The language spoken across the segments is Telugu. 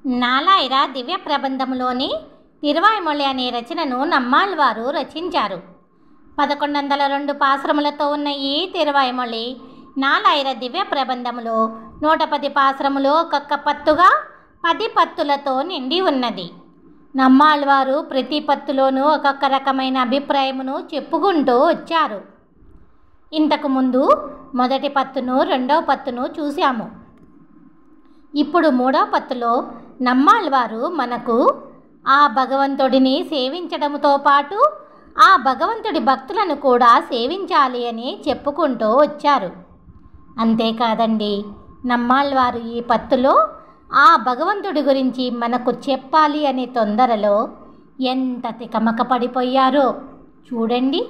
నాలాయిర దివ్య ప్రబంధములోని తిరువాయ్మొళి అనే రచనను నమ్మాళ్వారు రచించారు. 1102 పాశ్రములతో ఉన్న ఈ తిరువాయ్మొళి నాలాయిర దివ్య ప్రబంధములో 110 పాశ్రములు ఒక్కొక్క పత్తుగా 10 పత్తులతో నిండి ఉన్నది. నమ్మాళ్వారు ప్రతి పత్తులోనూ ఒక్కొక్క రకమైన అభిప్రాయమును చెప్పుకుంటూ వచ్చారు. ఇంతకు ముందు మొదటి పత్తును రెండవ పత్తును చూశాము. ఇప్పుడు మూడవ పత్తులో నమ్మాళ్వారు మనకు ఆ భగవంతుడిని సేవించడంతో పాటు ఆ భగవంతుడి భక్తులను కూడా సేవించాలి అని చెప్పుకుంటూ వచ్చారు. అంతేకాదండి, నమ్మాళ్వారు ఈ పత్తులో ఆ భగవంతుడి గురించి మనకు చెప్పాలి అనే తొందరలో ఎంత తికమక పడిపోయారో చూడండి.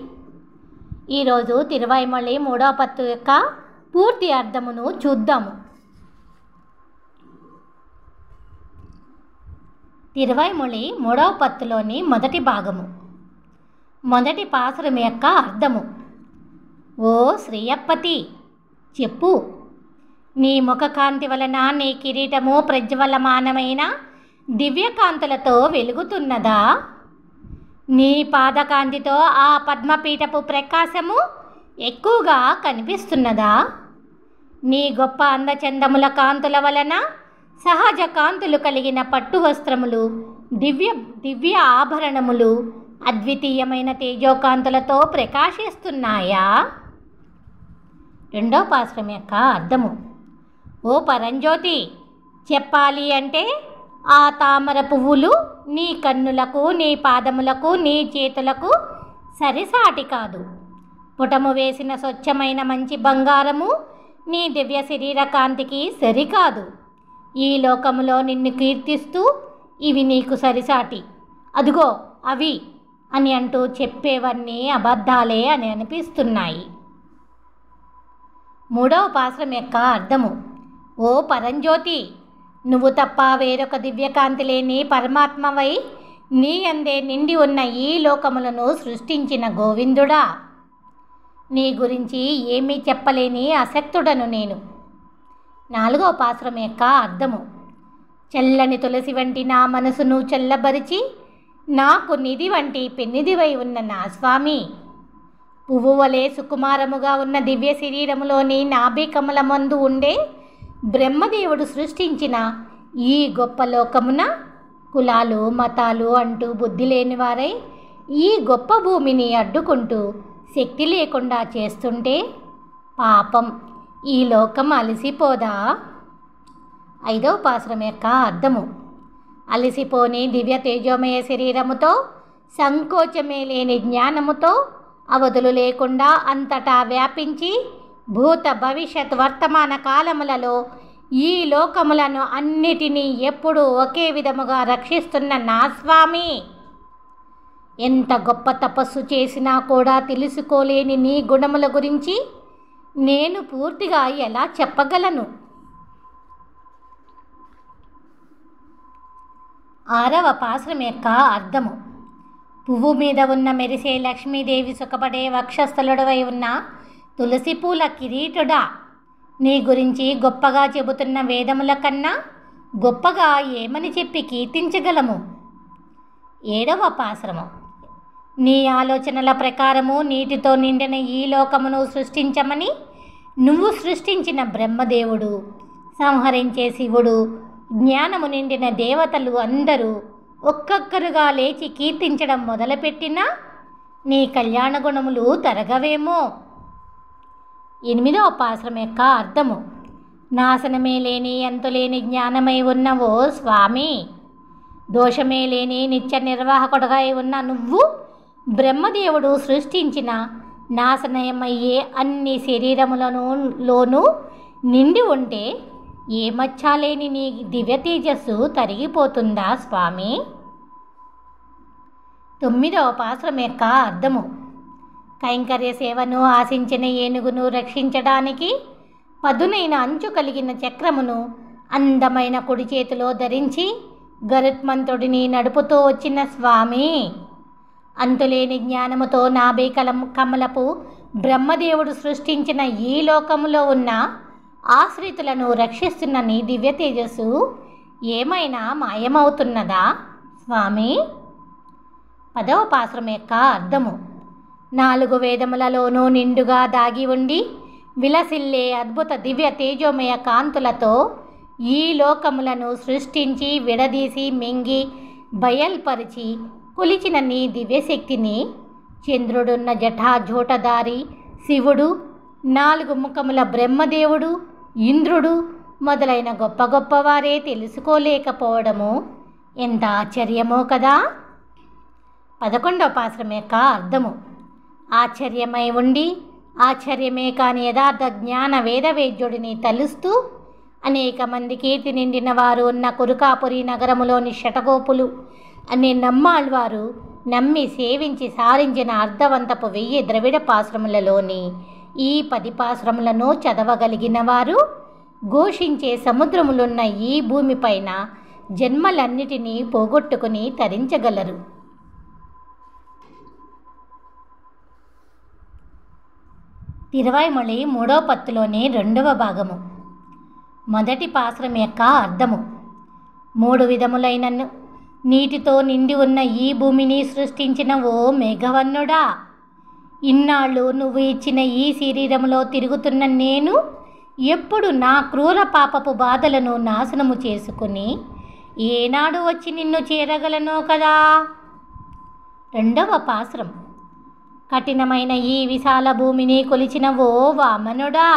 ఈరోజు తిరువాయ్మొళి మూడవ పత్తు యొక్క పూర్తి అర్థమును చూద్దాము. తిరువాయ్మొళి మూడవ పత్తులోని మొదటి భాగము. మొదటి పాసురం యొక్క అర్థము. ఓ శ్రీయప్పతి, చెప్పు. నీ ముఖకాంతి వలన నీ కిరీటము ప్రజ్వలమానమైన దివ్యకాంతులతో వెలుగుతున్నదా? నీ పాదకాంతితో ఆ పద్మపీఠపు ప్రకాశము ఎక్కువగా కనిపిస్తున్నదా? నీ గొప్ప అందచందముల కాంతుల వలన సహజ కాంతులు కలిగిన పట్టు వస్త్రములు, దివ్య ఆభరణములు అద్వితీయమైన తేజోకాంతులతో ప్రకాశిస్తున్నాయా? రెండో పాశ్రం యొక్క అర్థము. ఓ పరంజ్యోతి, చెప్పాలి అంటే ఆ తామర పువ్వులు నీ కన్నులకు, నీ పాదములకు, నీ చేతులకు సరిసాటి కాదు. పుటము వేసిన స్వచ్ఛమైన మంచి బంగారము నీ దివ్య శరీర కాంతికి సరికాదు. ఈ లోకములో నిన్ను కీర్తిస్తూ ఇవి నీకు సరిసాటి, అదిగో అవి అని అంటూ చెప్పేవన్నీ అబద్ధాలే అని అనిపిస్తున్నాయి. మూడవ పాశ్రం యొక్క అర్థము. ఓ పరంజ్యోతి, నువ్వు తప్ప వేరొక దివ్యకాంతి లేని పరమాత్మవై నీ అందే నిండి ఉన్న ఈ లోకములను సృష్టించిన గోవిందుడా, నీ గురించి ఏమీ చెప్పలేని అశక్తుడను నేను. నాలుగవ పాశ్రం యొక్క అర్థము. చల్లని తులసి వంటి నా మనసును చల్లబరిచి నాకు నిధి వంటి పెన్నిదివై ఉన్న నా స్వామి, పువ్వు వలె సుకుమారముగా ఉన్న దివ్య శరీరములోని నాభికమల మందు ఉండే బ్రహ్మదేవుడు సృష్టించిన ఈ గొప్ప లోకమున కులాలు మతాలు అంటూ బుద్ధి లేని వారై ఈ గొప్ప భూమిని అడ్డుకుంటూ శక్తి లేకుండా చేస్తుంటే పాపం ఈ లోకం అలసిపోదా? ఐదవ పాశ్రం యొక్క అర్థము. అలసిపోని దివ్య తేజోమయ శరీరముతో, సంకోచమే లేని జ్ఞానముతో, అవధులు లేకుండా అంతటా వ్యాపించి భూత భవిష్యత్ వర్తమాన కాలములలో ఈ లోకములను అన్నిటినీ ఎప్పుడూ ఒకే విధముగా రక్షిస్తున్న నా స్వామి, ఎంత గొప్ప తపస్సు చేసినా కూడా తెలుసుకోలేని నీ గుణముల గురించి నేను పూర్తిగా ఎలా చెప్పగలను? ఆరవ పాశ్రం యొక్క అర్థము. పువ్వు మీద ఉన్న మెరిసే లక్ష్మీదేవి సుఖపడే వక్షస్థలుడవై ఉన్న తులసి పూల కిరీటుడా, నీ గురించి గొప్పగా చెబుతున్న వేదముల కన్నా గొప్పగా ఏమని చెప్పి కీర్తించగలము? ఏడవ పాశ్రము. నీ ఆలోచనల ప్రకారము నీటితో నిండిన ఈ లోకమును సృష్టించమని నువ్వు సృష్టించిన బ్రహ్మదేవుడు, సంహరించే శివుడు, జ్ఞానము నిండిన దేవతలు అందరూ ఒక్కొక్కరుగా లేచి కీర్తించడం మొదలుపెట్టినా నీ కళ్యాణ గుణములు తరగవేమో. ఎనిమిదవ పాశ్రం యొక్క అర్థము. నాశనమే లేని అంతులేని జ్ఞానమై ఉన్నవో స్వామి, దోషమే లేని నిత్య నిర్వాహకుడుగా ఉన్న నువ్వు బ్రహ్మదేవుడు సృష్టించిన నాశనమయ్యే అన్ని శరీరములలోనూ నిండి ఉంటే ఏ మచ్చాలేని నీ దివ్య తేజస్సు తరిగిపోతుందా స్వామి? తొమ్మిదవ పాశ్రం యొక్క అర్థము. కైంకర్య సేవను ఆశించిన ఏనుగును రక్షించడానికి పదునైన అంచు కలిగిన చక్రమును అందమైన కుడి చేతిలో ధరించి గరుత్మంతుడిని నడుపుతూ వచ్చిన స్వామి, అంతులేని జ్ఞానముతో కమలపు బ్రహ్మదేవుడు సృష్టించిన ఈ లోకములో ఉన్న ఆశ్రితులను రక్షిస్తున్న నీ దివ్య తేజస్సు ఏమైనా మాయమవుతున్నదా స్వామి? 10వ పాశ్రం యొక్క అర్థము. 4 వేదములలోనూ నిండుగా దాగి ఉండి విలసిల్లే అద్భుత దివ్య తేజోమయ కాంతులతో ఈ లోకములను సృష్టించి విడదీసి మింగి బయల్పరిచి కొలిచిన నీ దివ్యశక్తిని చంద్రుడున్న జటాజూటదారి శివుడు, 4 ముఖముల బ్రహ్మదేవుడు, ఇంద్రుడు మొదలైన గొప్ప గొప్పవారే తెలుసుకోలేకపోవడము ఎంత ఆశ్చర్యమో కదా. 11వ పాశ్రం యొక్క అర్థము. ఆశ్చర్యమై ఉండి ఆశ్చర్యమే కాని యథార్థ జ్ఞాన వేదవేద్యుడిని తలుస్తూ అనేక మంది కీర్తి నిండిన వారు ఉన్న కురుకాపురి నగరములోని శటగోపులు అనే నమ్మాళ్వారు నమ్మి సేవించి సారించిన అర్థవంతపు 1000 ద్రవిడ పాశ్రములలోని ఈ 10 పాశ్రములను చదవగలిగిన వారు ఘోషించే సముద్రములున్న ఈ భూమిపైన జన్మలన్నిటినీ పోగొట్టుకుని తరించగలరు. తిరువాయ్మొళి 3వ పత్తులోని 2వ భాగము. మొదటి పాశ్రం యొక్క అర్థము. 3 విధములైన నీటితో నిండి ఉన్న ఈ భూమిని సృష్టించిన ఓ మేఘవర్ణుడా, ఇన్నాళ్ళు నువ్వు ఇచ్చిన ఈ శరీరములో తిరుగుతున్న నేను ఎప్పుడు నా క్రూర పాపపు బాధలను నాశనము చేసుకుని ఏనాడు వచ్చి నిన్ను చేరగలనో కదా. 2వ పాశ్రం. కఠినమైన ఈ విశాల భూమిని కొలిచిన ఓ వామనుడా,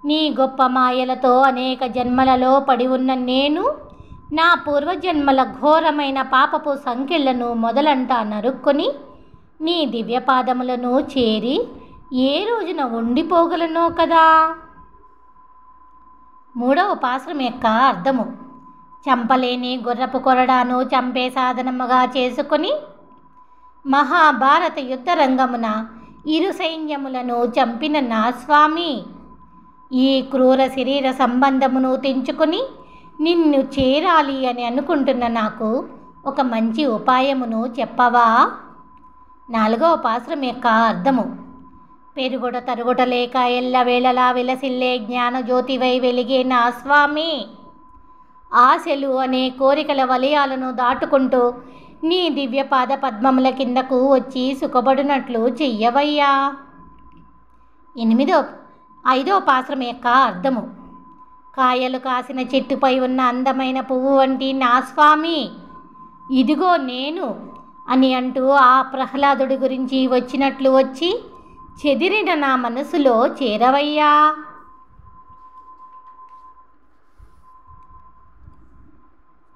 నీ గొప్ప మాయలతో అనేక జన్మలలో పడి ఉన్న నేను నా పూర్వజన్మల ఘోరమైన పాపపు సంకెళ్లను మొదలంటా నరుక్కొని నీ దివ్యపాదములను చేరి ఏ రోజున ఉండిపోగలనో కదా. 3వ పాశ్రం యొక్క అర్థము. చంపలేని గుర్రపు కొరడాను చంపే సాధనముగా చేసుకుని మహాభారత యుద్ధ రంగమున ఇరు సైన్యములను చంపిన నా స్వామి, ఈ క్రూర శరీర సంబంధమును తెంచుకొని నిన్ను చేరాలి అని అనుకుంటున్న నాకు ఒక మంచి ఉపాయమును చెప్పవా. 4వ పాశ్రం యొక్క అర్థము. పెరుగుట తరుగుట లేక ఎల్లవేళలా విలసిల్లే జ్ఞానజ్యోతివై వెలిగే నా స్వామి, ఆశలు అనే కోరికల వలయాలను దాటుకుంటూ నీ దివ్యపాద పద్మముల కిందకు వచ్చి సుఖపడినట్లు చెయ్యవయ్యా. 5వ పాశ్రం యొక్క అర్థము. కాయలు కాసిన చెట్టుపై ఉన్న అందమైన పువ్వు వంటి నా స్వామి, ఇదిగో నేను అని అంటూ ఆ ప్రహ్లాదుడి గురించి వచ్చినట్లు వచ్చి చెదిరిన నా మనసులో చేరవయ్యా.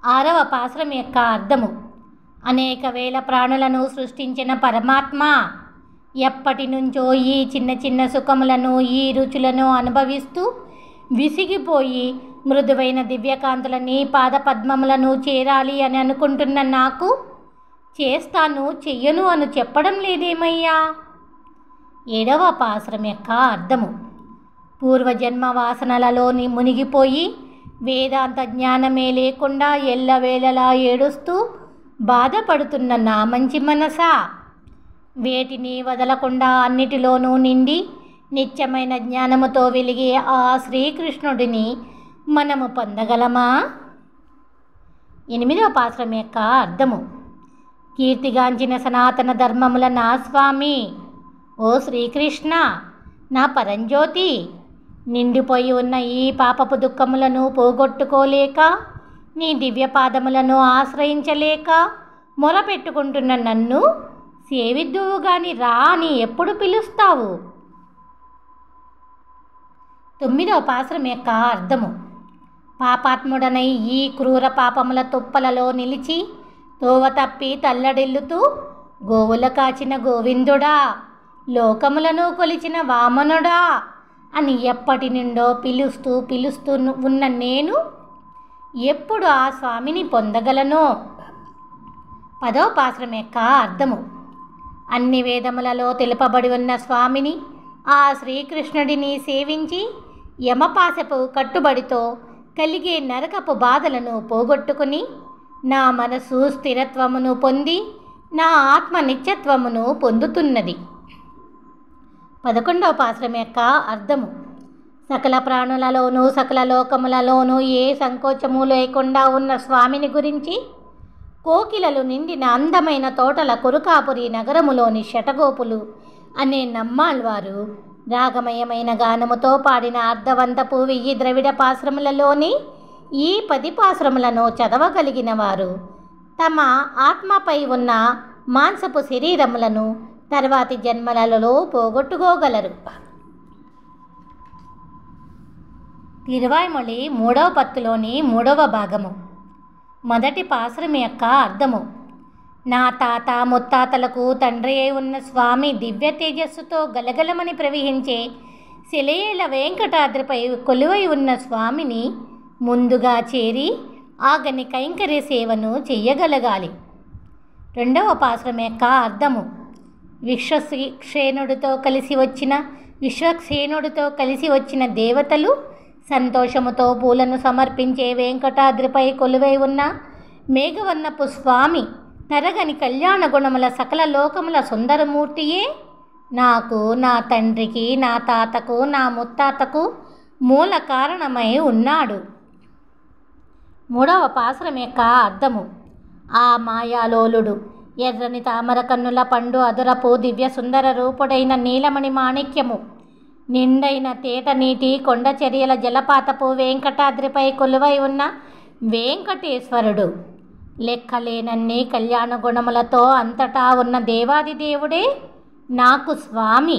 6వ పాశ్రం యొక్క అర్థము. అనేక వేల ప్రాణులను సృష్టించిన పరమాత్మ, ఎప్పటి నుంచో ఈ చిన్న చిన్న సుఖములను ఈ రుచులను అనుభవిస్తూ విసిగిపోయి మృదువైన దివ్యకాంతులని పాదపద్మములను చేరాలి అని అనుకుంటున్న నాకు చేస్తాను చెయ్యను అని చెప్పడం లేదేమయ్యా. 7వ పాశ్రం యొక్క అర్థము. పూర్వజన్మ వాసనలలోని మునిగిపోయి వేదాంత జ్ఞానమే లేకుండా ఎల్లవేళలా ఏడుస్తూ బాధపడుతున్న నా మంచి మనసా, వేటిని వదలకుండా అన్నిటిలోనూ నిండి నిత్యమైన జ్ఞానముతో వెలిగే ఆ శ్రీకృష్ణుడిని మనము పొందగలమా. 8వ పాశ్రం యొక్క అర్థము. కీర్తిగాంచిన సనాతన ధర్మముల నా స్వామి, ఓ శ్రీకృష్ణ, నా పరంజ్యోతి, నిండిపోయి ఉన్న ఈ పాపపు దుఃఖములను పోగొట్టుకోలేక నీ దివ్యపాదములను ఆశ్రయించలేక మొరపెట్టుకుంటున్న నన్ను సేవిద్దువు గాని రా అని ఎప్పుడు పిలుస్తావు. 9వ పాశ్రం యొక్క అర్థము. పాపాత్ముడనై ఈ క్రూర పాపముల తుప్పలలో నిలిచి తోవ తప్పి తల్లడిల్లుతూ గోవుల కాచిన గోవిందుడా, లోకములను కొలిచిన వామనుడా అని ఎప్పటి నుండో పిలుస్తూ ఉన్న నేను ఎప్పుడు ఆ స్వామిని పొందగలనో. 10వ పాశ్రం యొక్క అర్థము. అన్ని వేదములలో తెలుపబడి ఉన్న స్వామిని, ఆ శ్రీకృష్ణుడిని సేవించి యమపాశపు కట్టుబడితో కలిగే నరకపు బాధలను పోగొట్టుకుని నా మనసు స్థిరత్వమును పొంది నా ఆత్మ నిత్యత్వమును పొందుతున్నది. 11వ పాశ్రం యొక్క అర్థము. సకల ప్రాణులలోనూ సకల లోకములలోనూ ఏ సంకోచము లేకుండా ఉన్న స్వామిని గురించి కోకిలలు నిండిన అందమైన తోటల కురుకాపురి నగరములోని శటగోపులు అనే నమ్మాళ్వారు రాగమయమైన గానముతో పాడిన అర్ధవంతపు 1000 ద్రవిడ పాశ్రములలోని ఈ 10 పాశ్రములను చదవగలిగిన వారు తమ ఆత్మపై ఉన్న మాంసపు శరీరములను తర్వాతి జన్మలలో పోగొట్టుకోగలరు. తిరువాయ్మొళి 3వ పత్తులోని 3వ భాగము. మొదటి పాశ్రం యొక్క అర్థము. నా తాత ముత్తాతలకు తండ్రి అయి ఉన్న స్వామి దివ్య తేజస్సుతో గలగలమని ప్రవహించే శిలయేల వెంకటాద్రిపై కొలువై ఉన్న స్వామిని ముందుగా చేరి ఆగని కైంకర్య సేవను చెయ్యగలగాలి. రెండవ పాశ్రం యొక్క అర్థము. విశ్వక్సేనుడితో కలిసి వచ్చిన దేవతలు సంతోషముతో పూలను సమర్పించే వెంకటాద్రిపై కొలువై ఉన్న మేఘవర్ణపు స్వామి తరగని కళ్యాణ గుణముల సకల లోకముల సుందరమూర్తియే నాకు, నా తండ్రికి, నా తాతకు, నా ముత్తాతకు మూల కారణమై ఉన్నాడు. మూడవ పాశ్రం యొక్క అర్థము. ఆ మాయాలోలుడు ఎర్రని తామర కన్నుల పండు అదురపు దివ్య సుందర రూపుడైన నీలమణి మాణిక్యము నిండైన తేట నీటి కొండ చర్యల జలపాతపు వెంకటాద్రిపై కొలువై ఉన్న వెంకటేశ్వరుడు లెక్కలేనన్ని కళ్యాణ గుణములతో అంతటా ఉన్న దేవాది దేవుడే నాకు స్వామి.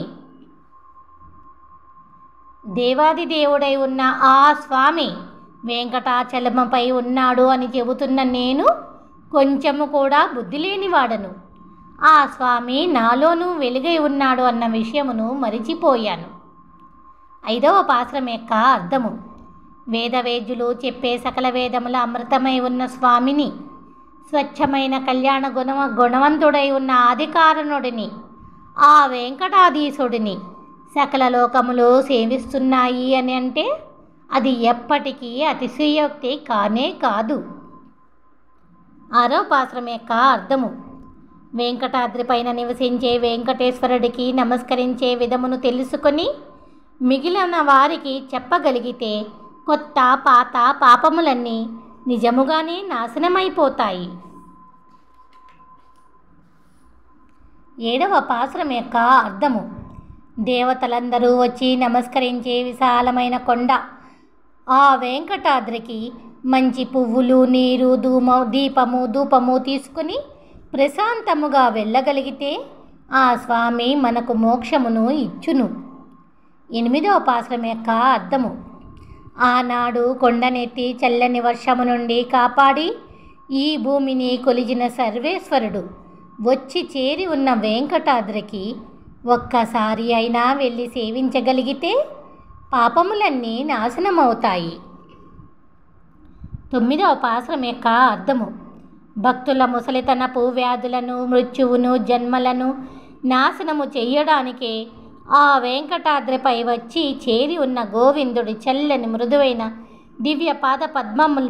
దేవాది దేవుడై ఉన్న ఆ స్వామి వెంకటాచలమపై ఉన్నాడు అని చెబుతున్న నేను కొంచెము కూడా బుద్ధి లేనివాడను. ఆ స్వామి నాలోనూ వెలుగై ఉన్నాడు అన్న విషయమును మరిచిపోయాను. ఐదవ పాశ్రం యొక్క అర్థము. వేదవేద్యులు చెప్పే సకల వేదముల అమృతమై ఉన్న స్వామిని, స్వచ్ఛమైన కళ్యాణ గుణవంతుడై ఉన్న ఆదికారణుడిని, ఆ వెంకటాధీశుడిని సకల లోకములు సేవిస్తున్నాయి అని అంటే అది ఎప్పటికీ అతిశయోక్తి కానే కాదు. ఆరవ పాశ్రం యొక్క అర్థము. వెంకటాద్రిపైన నివసించే వెంకటేశ్వరుడికి నమస్కరించే విధమును తెలుసుకొని మిగిలిన వారికి చెప్పగలిగితే కొత్త పాత పాపములన్నీ నిజముగానే నాశనమైపోతాయి. ఏడవ పాశ్రం యొక్క అర్థము. దేవతలందరూ వచ్చి నమస్కరించే విశాలమైన కొండ ఆ వెంకటాద్రికి మంచి పువ్వులు, నీరు, దీపము తీసుకుని ప్రశాంతముగా వెళ్ళగలిగితే ఆ స్వామి మనకు మోక్షమును ఇచ్చును. ఎనిమిదవ పాశ్రం యొక్క అర్థము. ఆనాడు కొండనెత్తి చల్లని వర్షము నుండి కాపాడి ఈ భూమిని కొలిచిన సర్వేశ్వరుడు వచ్చి చేరి ఉన్న వెంకటాద్రికి ఒక్కసారి అయినా వెళ్ళి సేవించగలిగితే పాపములన్నీ నాశనమవుతాయి. తొమ్మిదవ పాశ్రం యొక్క అర్థము. భక్తుల ముసలితనపు వ్యాధులను, మృత్యువును, జన్మలను నాశనము చెయ్యడానికే ఆ వెంకటాద్రిపై వచ్చి చేరి ఉన్న గోవిందుడి చల్లని మృదువైన దివ్య పాద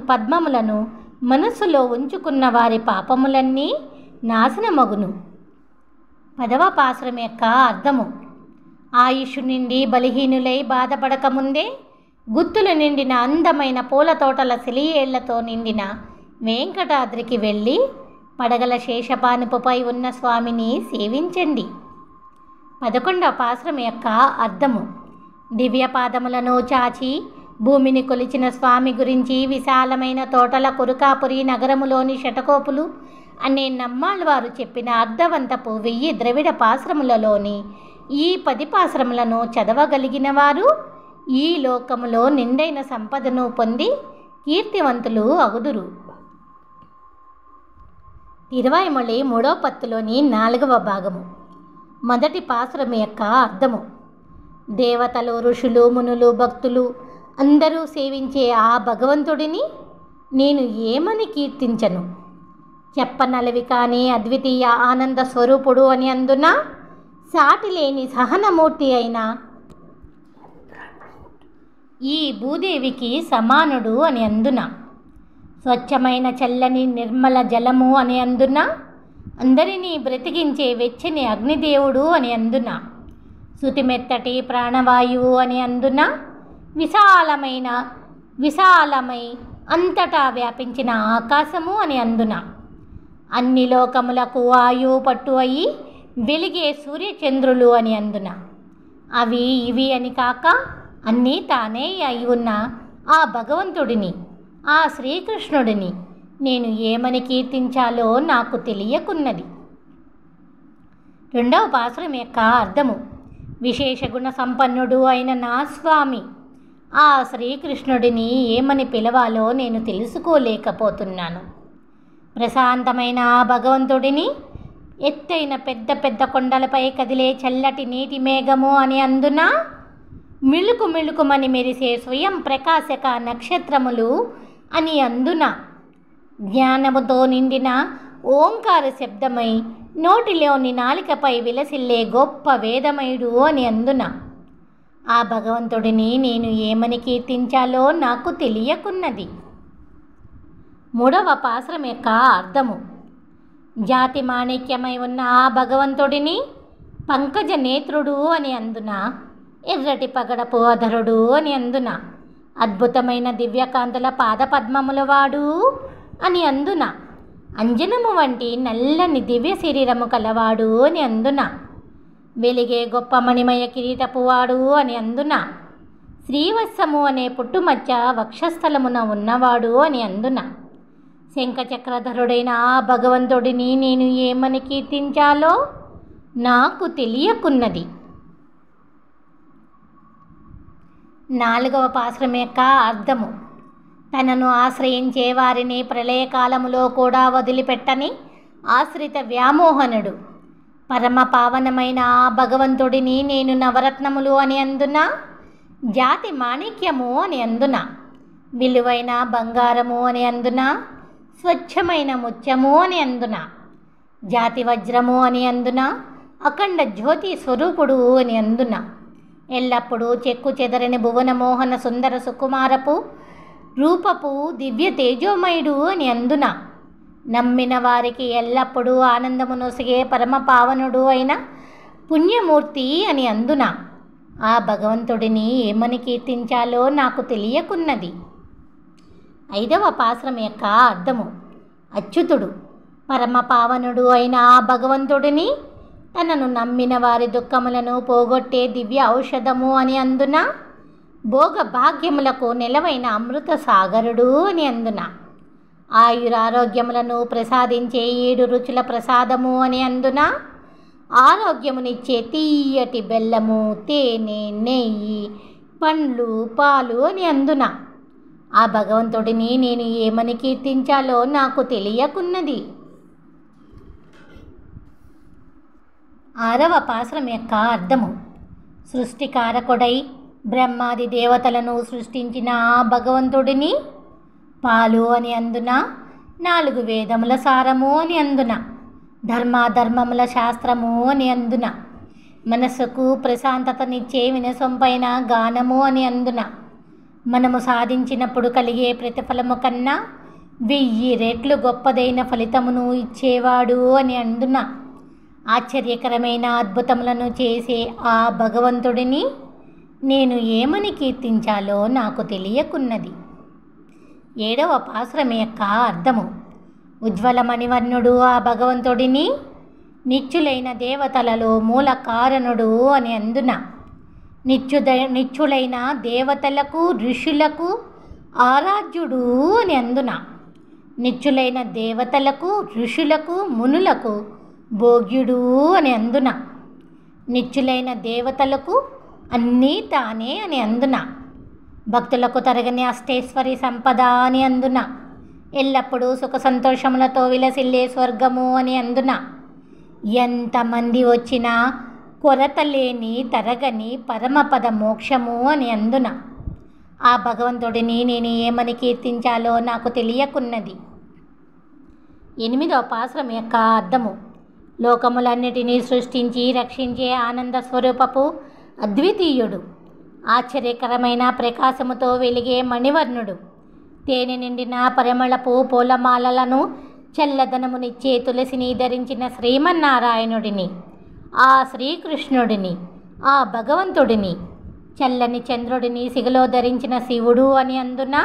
పద్మములను మనస్సులో ఉంచుకున్న వారి పాపములన్నీ నాశనమగును. 10వ పాశ్రం యొక్క అర్థము. ఆయుష్ నిండి బలహీనులై బాధపడకముందే గుత్తులు నిండిన అందమైన పూల తోటల సిలియేళ్లతో నిండిన వెంకటాద్రికి వెళ్ళి పడగల శేషపానుపుపై ఉన్న స్వామిని సేవించండి. 11వ పాశ్రం యొక్క అర్థము. దివ్య పాదములను చాచి భూమిని కొలిచిన స్వామి గురించి విశాలమైన తోటల కురుకాపురి నగరములోని శటకోపులు అనే నమ్మాళ్వారు చెప్పిన అర్ధవంతపు 1000 ద్రవిడ పాశ్రములలోని ఈ 10 పాశ్రములను చదవగలిగిన వారు ఈ లోకములో నిండైన సంపదను పొంది కీర్తివంతులు అగుదురు. తిరువాయ్మొళి 3వ పత్తులోని 4వ భాగము. మొదటి పాశ్రం యొక్క అర్థము. దేవతలు, ఋషులు, మునులు, భక్తులు అందరూ సేవించే ఆ భగవంతుడిని నేను ఏమని కీర్తించను? చెప్పనలవి కానీ అద్వితీయ ఆనంద స్వరూపుడు అని అందున, సాటిలేని సహనమూర్తి అయిన ఈ భూదేవికి సమానుడు అని అందున, స్వచ్ఛమైన చల్లని నిర్మల జలము అని అందున, అందరినీ బ్రతికించే వెచ్చని అగ్నిదేవుడు అని అందున, శృతిమెత్తటి ప్రాణవాయువు అని అందున, విశాలమై అంతటా వ్యాపించిన ఆకాశము అని అందున. అన్ని లోకములకు ఆయువు పట్టు అయి వెలిగే సూర్యచంద్రులు అని అందున. అవి ఇవి అని కాక అన్నీ తానే అయి ఉన్న ఆ భగవంతుడిని, ఆ శ్రీకృష్ణుడిని నేను ఏమని కీర్తించాలో నాకు తెలియకున్నది. రెండవ పాసురం యొక్క అర్థము: విశేష గుణ సంపన్నుడు అయిన నా స్వామి ఆ శ్రీకృష్ణుడిని ఏమని పిలవాలో నేను తెలుసుకోలేకపోతున్నాను. ప్రశాంతమైన ఆ భగవంతుడిని ఎత్తైన పెద్ద పెద్ద కొండలపై కదిలే చల్లటి నీటి మేఘము అని అందున, మిళుకు మిళుకుమని మెరిసే స్వయం ప్రకాశక నక్షత్రములు అని అందున, జ్ఞానముతో నిండిన ఓంకార శబ్దమై నోటిలోని నాలికపై విలసిల్లే గొప్ప వేదమయుడు అని అందున. ఆ భగవంతుడిని నేను ఏమని కీర్తించాలో నాకు తెలియకున్నది. మూడవ పాసురం యొక్క అర్థము: జాతి మాణిక్యమై ఉన్న ఆ భగవంతుడిని పంకజ నేత్రుడు అని అందున, ఎర్రటి పగడపు అధరుడు అని అందున, అద్భుతమైన దివ్యకాంతుల పాదపద్మముల వాడు అని అందున, అంజనము వంటి నల్లని దివ్య శరీరము కలవాడు అని అందున, వెలిగే గొప్ప మణిమయ కిరీటపువాడు అని అందున, శ్రీవత్సము అనే పుట్టుమచ్చ వక్షస్థలమున ఉన్నవాడు అని అందున. శంఖచక్రధరుడైన ఆ భగవంతుడిని నేను ఏమని కీర్తించాలో నాకు తెలియకున్నది. నాలుగవ పాసురం యొక్క అర్థము: తనను ఆశ్రయించే వారిని ప్రళయకాలములో కూడా వదిలిపెట్టని ఆశ్రిత వ్యామోహనుడు, పరమ పావనమైన ఆ భగవంతుడిని నేను నవరత్నములు అని అందున, జాతి మాణిక్యము అని అందున, విలువైన బంగారము అని అందున, స్వచ్ఛమైన ముత్యము అని అందున, జాతి వజ్రము అని అందున, అఖండ జ్యోతి స్వరూపుడు అని అందున, ఎల్లప్పుడూ చెక్కు చెదరని భువనమోహన సుందర సుకుమారపు రూపపు దివ్య తేజోమయుడు అని అందున, నమ్మిన వారికి ఎల్లప్పుడూ ఆనందమునొసగే పరమ పావనుడు అయిన పుణ్యమూర్తి అని అందున. ఆ భగవంతుడిని ఏమని కీర్తించాలో నాకు తెలియకున్నది. ఐదవ పాసురం యొక్క అర్థము: అచ్యుతుడు పరమ పావనుడు అయిన ఆ భగవంతుడిని తనను నమ్మిన వారి దుఃఖములను పోగొట్టే దివ్య ఔషధము అని అందున, భోగ భాగ్యములకు నెలవైన అమృత సాగరుడు అని అందున, ఆయురారోగ్యములను ప్రసాదించే 7 రుచుల ప్రసాదము అని అందున, ఆరోగ్యమునిచ్చే తీయటి బెల్లము, తేనె, నెయ్యి, పండ్లు, పాలు అని అందున. ఆ భగవంతుడిని నేను ఏమని కీర్తించాలో నాకు తెలియకున్నది. ఆరవ పాసురం యొక్క అర్థము: సృష్టికారకుడై బ్రహ్మాది దేవతలను సృష్టించిన ఆ భగవంతుడిని పాలు అని అందున, 4 వేదముల సారము అని అందున, ధర్మాధర్మముల శాస్త్రము అని అందున, మనస్సుకు ప్రశాంతతనిచ్చే వినసొంపైన గానము అని అందున, మనము సాధించినప్పుడు కలిగే ప్రతిఫలము కన్నా 1000 రెట్లు గొప్పదైన ఫలితమును ఇచ్చేవాడు అని అందున. ఆశ్చర్యకరమైన అద్భుతములను చేసే ఆ భగవంతుడిని నేను ఏమని కీర్తించాలో నాకు తెలియకున్నది. ఏడవ పాసురం యొక్క అర్థము: ఉజ్వల మణివర్ణుడు ఆ భగవంతుడిని నిత్యులైన దేవతలలో మూల కారణుడు అని అందున, నిత్యులైన దేవతలకు ఋషులకు ఆరాధ్యుడు అని అందున, నిత్యులైన దేవతలకు ఋషులకు మునులకు భోగ్యుడు అని అందున, నిత్యులైన దేవతలకు అన్నీ తానే అని అందున, భక్తులకు తరగని అష్టైశ్వరి సంపద అని అందున, ఎల్లప్పుడూ సుఖ సంతోషములతో విలసిల్లే స్వర్గము అని అందున, ఎంతమంది వచ్చినా కొరత లేని తరగని పరమపద మోక్షము అని అందున. ఆ భగవంతుడిని నేను ఏమని కీర్తించాలో నాకు తెలియకున్నది. ఎనిమిదవ పాసురం యొక్క అర్థము: లోకములన్నిటినీ సృష్టించి రక్షించే ఆనంద స్వరూపపు అద్వితీయుడు, ఆశ్చర్యకరమైన ప్రకాశముతో వెలిగే మణివర్ణుడు, తేనె నిండిన పరిమళపు పూలమాలలను చల్లదనమునిచ్చే తులసిని ధరించిన శ్రీమన్నారాయణుడిని, ఆ శ్రీకృష్ణుడిని, ఆ భగవంతుడిని చల్లని చంద్రుడిని సిగలో ధరించిన శివుడు అని అందున,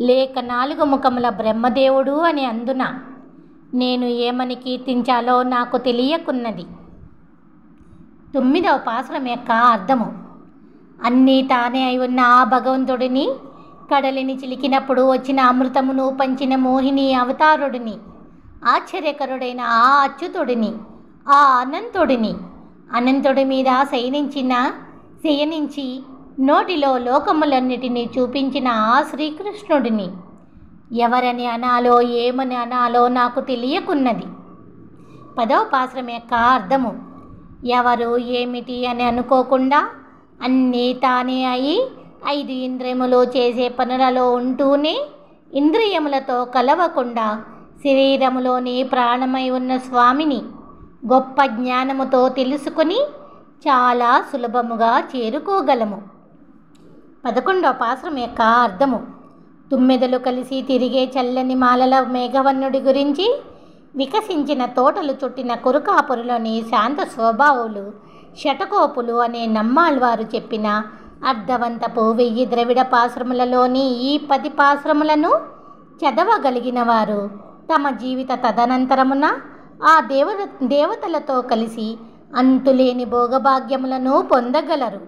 లేక 4 ముఖముల బ్రహ్మదేవుడు అని అందున నేను ఏమని కీర్తించాలో నాకు తెలియకున్నది. 9వ పాసురం యొక్క అర్థము. అన్నీ తానే అయి ఉన్న ఆ భగవంతుడిని, కడలిని చిలికినప్పుడు వచ్చిన అమృతమును పంచిన మోహిని అవతారుడిని, ఆశ్చర్యకరుడైన ఆ అచ్యుతుడిని, ఆ అనంతుడిని, అనంతుడి మీద శయనించి నోటిలో లోకములన్నిటినీ చూపించిన ఆ శ్రీకృష్ణుడిని ఎవరని అనాలో ఏమని అనాలో నాకు తెలియకున్నది. 10వ పాసురం యొక్క అర్థము. ఎవరు ఏమిటి అని అనుకోకుండా అన్నీ తానే అయి 5 ఇంద్రియములు చేసే పనులలో ఉంటూనే ఇంద్రియములతో కలవకుండా శరీరములోని ప్రాణమై ఉన్న స్వామిని గొప్ప జ్ఞానముతో తెలుసుకొని చాలా సులభముగా చేరుకోగలము. 11వ పాసురం యొక్క అర్థము. తుమ్మెదలు కలిసి తిరిగే చల్లని మాలల మేఘవన్నుడి గురించి, వికసించిన తోటలు చుట్టిన కురుకాపురులోని శాంత స్వభావులు శటకోపులు అనే నమ్మాళ్వారు చెప్పిన అర్థవంతపు 1000 ద్రవిడ పాశ్రములలోని ఈ 10 పాశ్రములను చదవగలిగిన వారు తమ జీవిత తదనంతరమున ఆ దేవతలతో కలిసి అంతులేని భోగభాగ్యములను పొందగలరు.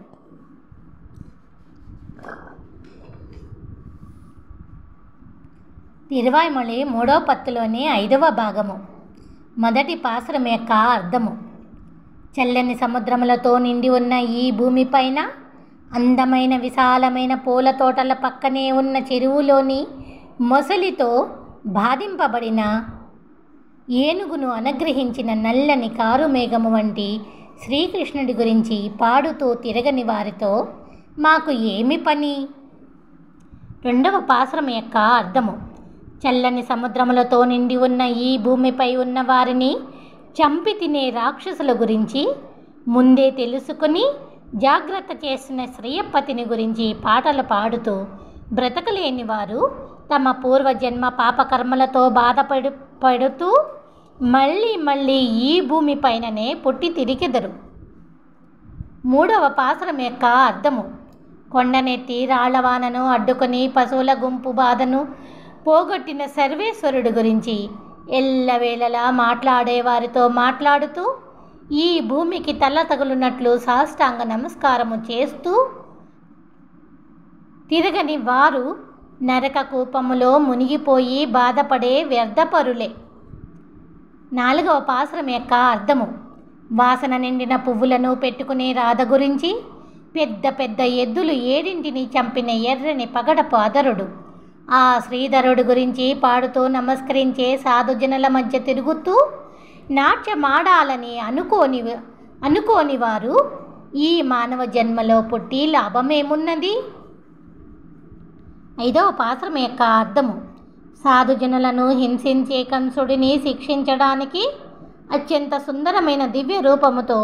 తిరువాయ్మొళి 3వ పత్తులోని 5వ భాగము. మొదటి పాసురం యొక్క అర్థము. చల్లని సముద్రములతో నిండి ఉన్న ఈ భూమిపైన అందమైన విశాలమైన పూల తోటల పక్కనే ఉన్న చెరువులోని మొసలితో బాధింపబడిన ఏనుగును అనుగ్రహించిన నల్లని కారు మేఘము వంటి శ్రీకృష్ణుడి గురించి పాడుతూ తిరగని వారితో మాకు ఏమి పని? 2వ పాసురం యొక్క అర్థము. చల్లని సముద్రములతో నిండి ఉన్న ఈ భూమిపై ఉన్న వారిని చంపి తినే రాక్షసుల గురించి ముందే తెలుసుకుని జాగ్రత్త చేసిన శ్రీయపతిని గురించి పాటలు పాడుతూ బ్రతకలేని వారు తమ పూర్వజన్మ పాపకర్మలతో బాధపడుతూ మళ్ళీ ఈ భూమిపైననే పుట్టి తిరిగెదరు. 3వ పాసురం యొక్క అర్థము. కొండనెత్తి రాళ్లవానను అడ్డుకొని పశువుల గుంపు బాధను పోగొట్టిన సర్వేశ్వరుడు గురించి ఎల్లవేళలా మాట్లాడేవారితో మాట్లాడుతూ ఈ భూమికి తల తగులునట్లు సాష్టాంగ నమస్కారము చేస్తూ తిరగని వారు నరక కూపములో మునిగిపోయి బాధపడే వ్యర్థపరులే. 4వ పాసురం యొక్క అర్థము. వాసన నిండిన పువ్వులను పెట్టుకునే రాధ గురించి, పెద్ద పెద్ద ఎద్దులు 7 చంపిన ఎర్రని పగడపు అధరుడు ఆ శ్రీధరుడు గురించి పాడుతూ నమస్కరించే సాధుజనుల మధ్య తిరుగుతూ నాట్యమాడాలని అనుకోని వారు ఈ మానవ జన్మలో పుట్టి లాభమేమున్నది? 5వ పాసురం యొక్క అర్థము. సాధుజనులను హింసించే కంసుడిని శిక్షించడానికి అత్యంత సుందరమైన దివ్య రూపముతో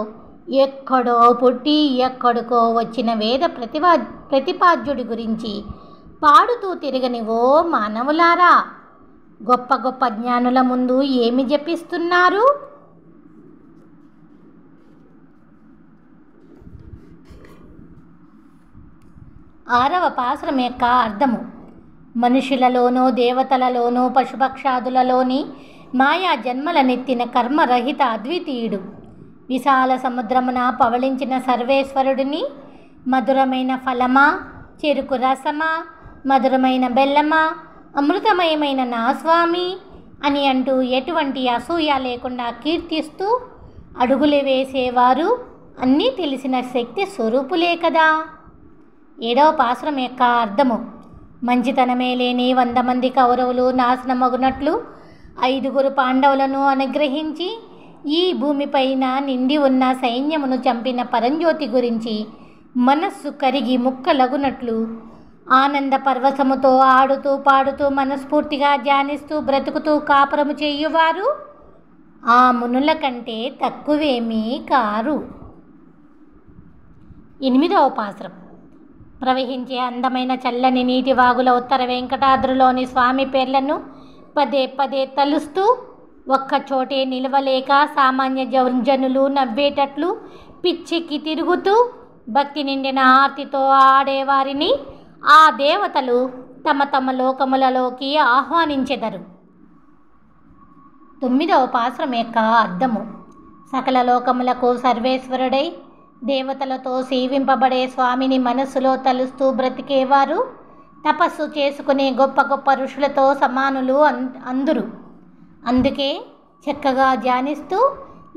ఎక్కడో పుట్టి ఎక్కడికో వచ్చిన వేద ప్రతిపాద్యుడి గురించి పాడుతూ తిరగని ఓ మానవులారా, గొప్ప గొప్ప జ్ఞానుల ముందు ఏమి జపిస్తున్నారు? ఆరవ పాసురం యొక్క అర్థము. మనుషులలోనూ దేవతలలోనూ పశుపక్షాదులలోని మాయా జన్మలనెత్తిన కర్మరహిత అద్వితీయుడు విశాల సముద్రమున పవళించిన సర్వేశ్వరుడిని మధురమైన ఫలమా, చెరుకు రసమా, మధురమైన బెల్లమా, అమృతమయమైన నా స్వామి అని అంటూ ఎటువంటి అసూయ లేకుండా కీర్తిస్తూ అడుగులు వేసేవారు అన్నీ తెలిసిన శక్తి స్వరూపులే కదా. 7వ పాసురం యొక్క అర్థము. మంచితనమే లేని 100 మంది కౌరవులు నాశనమగునట్లు 5 పాండవులను అనుగ్రహించి ఈ భూమిపైన నిండి ఉన్న సైన్యమును చంపిన పరంజ్యోతి గురించి మనస్సు కరిగి ముక్కలగునట్లు ఆనంద పర్వసముతో ఆడుతూ పాడుతూ మనస్ఫూర్తిగా ధ్యానిస్తూ బ్రతుకుతూ కాపురము చేయువారు ఆ మునుల కంటే తక్కువేమీ కారు. 8వ పాసురం. ప్రవహించే అందమైన చల్లని నీటి వాగుల ఉత్తర వెంకటాద్రిలోని స్వామి పేర్లను పదే పదే తలుస్తూ ఒక్కచోటే నిలవలేక సామాన్య జనులు నవ్వేటట్లు పిచ్చెక్కి తిరుగుతూ భక్తి నిండిన ఆర్తితో ఆడేవారిని ఆ దేవతలు తమ తమ లోకములలోకి ఆహ్వానించెదరు. 9వ పాశ్రం యొక్క అర్థము. సకల లోకములకు సర్వేశ్వరుడై దేవతలతో సేవింపబడే స్వామిని మనస్సులో తలుస్తూ బ్రతికేవారు తపస్సు చేసుకునే గొప్ప గొప్ప ఋషులతో సమానులు అందురు. అందుకే చక్కగా ధ్యానిస్తూ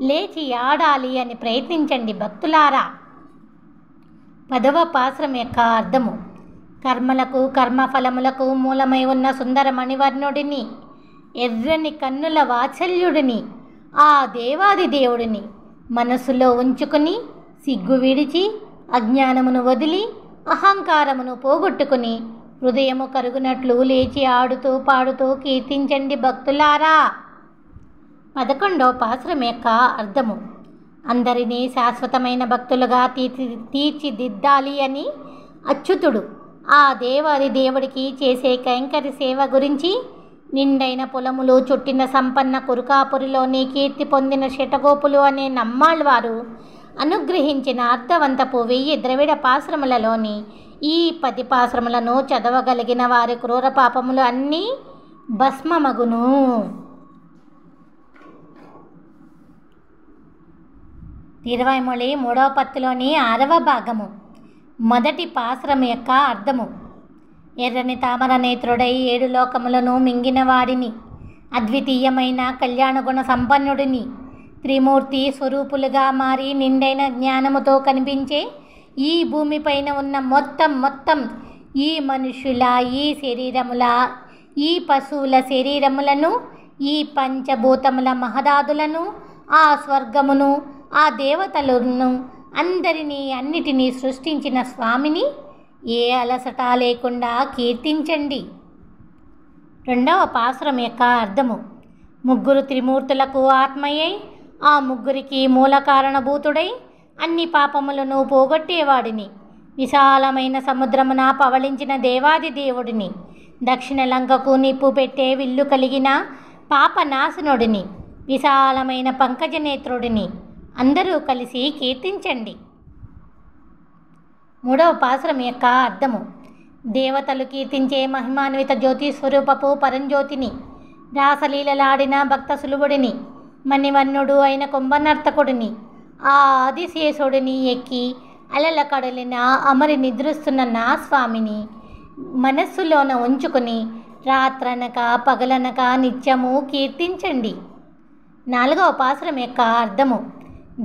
లేచి ఆడాలి అని ప్రయత్నించండి భక్తులారా. 10వ పాశ్రం యొక్క అర్థము. కర్మలకు కర్మఫలములకు మూలమై ఉన్న సుందర మణివర్ణుడిని, ఎర్రని కన్నుల వాత్సల్యుడిని, ఆ దేవాది దేవుడిని మనస్సులో ఉంచుకుని సిగ్గు విడిచి అజ్ఞానమును వదిలి అహంకారమును పోగొట్టుకుని హృదయము కరుగునట్లు లేచి ఆడుతూ పాడుతూ కీర్తించండి భక్తులారా. 11వ పాశ్రం యొక్క అర్థము. అందరినీ శాశ్వతమైన భక్తులుగా తీర్చిదిద్దాలి అని అచ్యుతుడు ఆ దేవాది దేవుడికి చేసే కైంకర్య సేవ గురించి నిండైన పొలములు చుట్టిన సంపన్న కురుకాపురిలోని కీర్తి పొందిన శటగోపులు అనే నమ్మాళ్వారు అనుగ్రహించిన అర్థవంతపు 1000 ద్రవిడ పాశ్రములలోని ఈ 10 పాశ్రములను చదవగలిగిన వారి క్రూర పాపములు అన్నీ భస్మమగును. తిరువైమొళి 3వ పత్తులోని 6వ భాగము. మొదటి పాశ్రం యొక్క అర్థము. ఎర్రని తామర నేత్రుడై 7 లోకములను మింగినవాడిని, అద్వితీయమైన కళ్యాణగుణ సంపన్నుడిని, త్రిమూర్తి స్వరూపులుగా మారి నిండైన జ్ఞానముతో కనిపించే ఈ భూమిపైన ఉన్న మొత్తం ఈ మనుషుల, ఈ శరీరముల, ఈ పశువుల శరీరములను, ఈ పంచభూతముల మహదాదులను, ఆ స్వర్గమును, ఆ దేవతలను అన్నిటినీ సృష్టించిన స్వామిని ఏ అలసట లేకుండా కీర్తించండి. 2వ పాశ్రం యొక్క అర్థము. ముగ్గురు త్రిమూర్తులకు ఆత్మయై ఆ ముగ్గురికి మూల కారణభూతుడై అన్ని పాపములను పోగొట్టేవాడిని, విశాలమైన సముద్రమున పవళించిన దేవాది దేవుడిని, దక్షిణ లంకకు నిప్పు పెట్టే విల్లు కలిగిన పాపనాశనుడిని, విశాలమైన పంకజనేత్రుడిని అందరూ కలిసి కీర్తించండి. 3వ పాశ్రం యొక్క అర్థము. దేవతలు కీర్తించే మహిమాన్విత జ్యోతి స్వరూపపు పరంజ్యోతిని, రాసలీలలాడిన భక్త సులువుడిని, మణివర్ణుడు అయిన కుంభనర్తకుడిని, ఆ ఆదిశేషుడిని ఎక్కి అలల కడలిన అమరి నిద్రిస్తున్న నా స్వామిని మనస్సులోన ఉంచుకుని రాత్రనక పగలనక నిత్యము కీర్తించండి. 4వ పాశ్రం యొక్క అర్థము.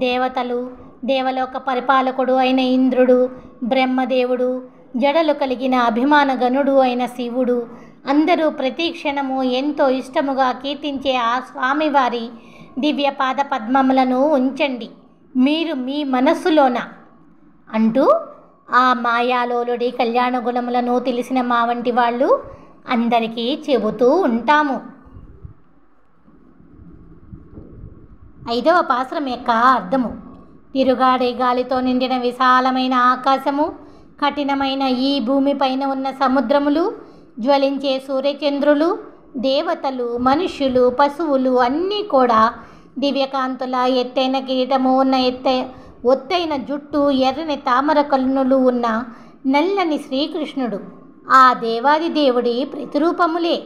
దేవతలు, దేవలోక పరిపాలకుడు అయిన ఇంద్రుడు, బ్రహ్మదేవుడు, జడలు కలిగిన అభిమాన గణుడు అయిన శివుడు అందరూ ప్రతి క్షణము ఎంతో ఇష్టముగా కీర్తించే ఆ స్వామివారి దివ్య పాద పద్మములను ఉంచండి మీరు మీ మనస్సులోన అంటూ ఆ మాయాలోలుడి కళ్యాణ గుణములను తెలిసిన మా వంటి వాళ్ళు అందరికీ చెబుతూ ఉంటాము. 5వ పాశ్రం యొక్క అర్థము. తిరుగాడే గాలితో నిండిన విశాలమైన ఆకాశము, కఠినమైన ఈ భూమిపైన ఉన్న సముద్రములు, జ్వలించే సూర్యచంద్రులు, దేవతలు, మనుష్యులు, పశువులు అన్నీ కూడా దివ్యకాంతుల ఎత్తైన కిరీటము ఉన్న ఒత్తైన జుట్టు, ఎర్రని తామర కన్నులు ఉన్న నల్లని శ్రీకృష్ణుడు ఆ దేవాది దేవుడి ప్రతిరూపములే.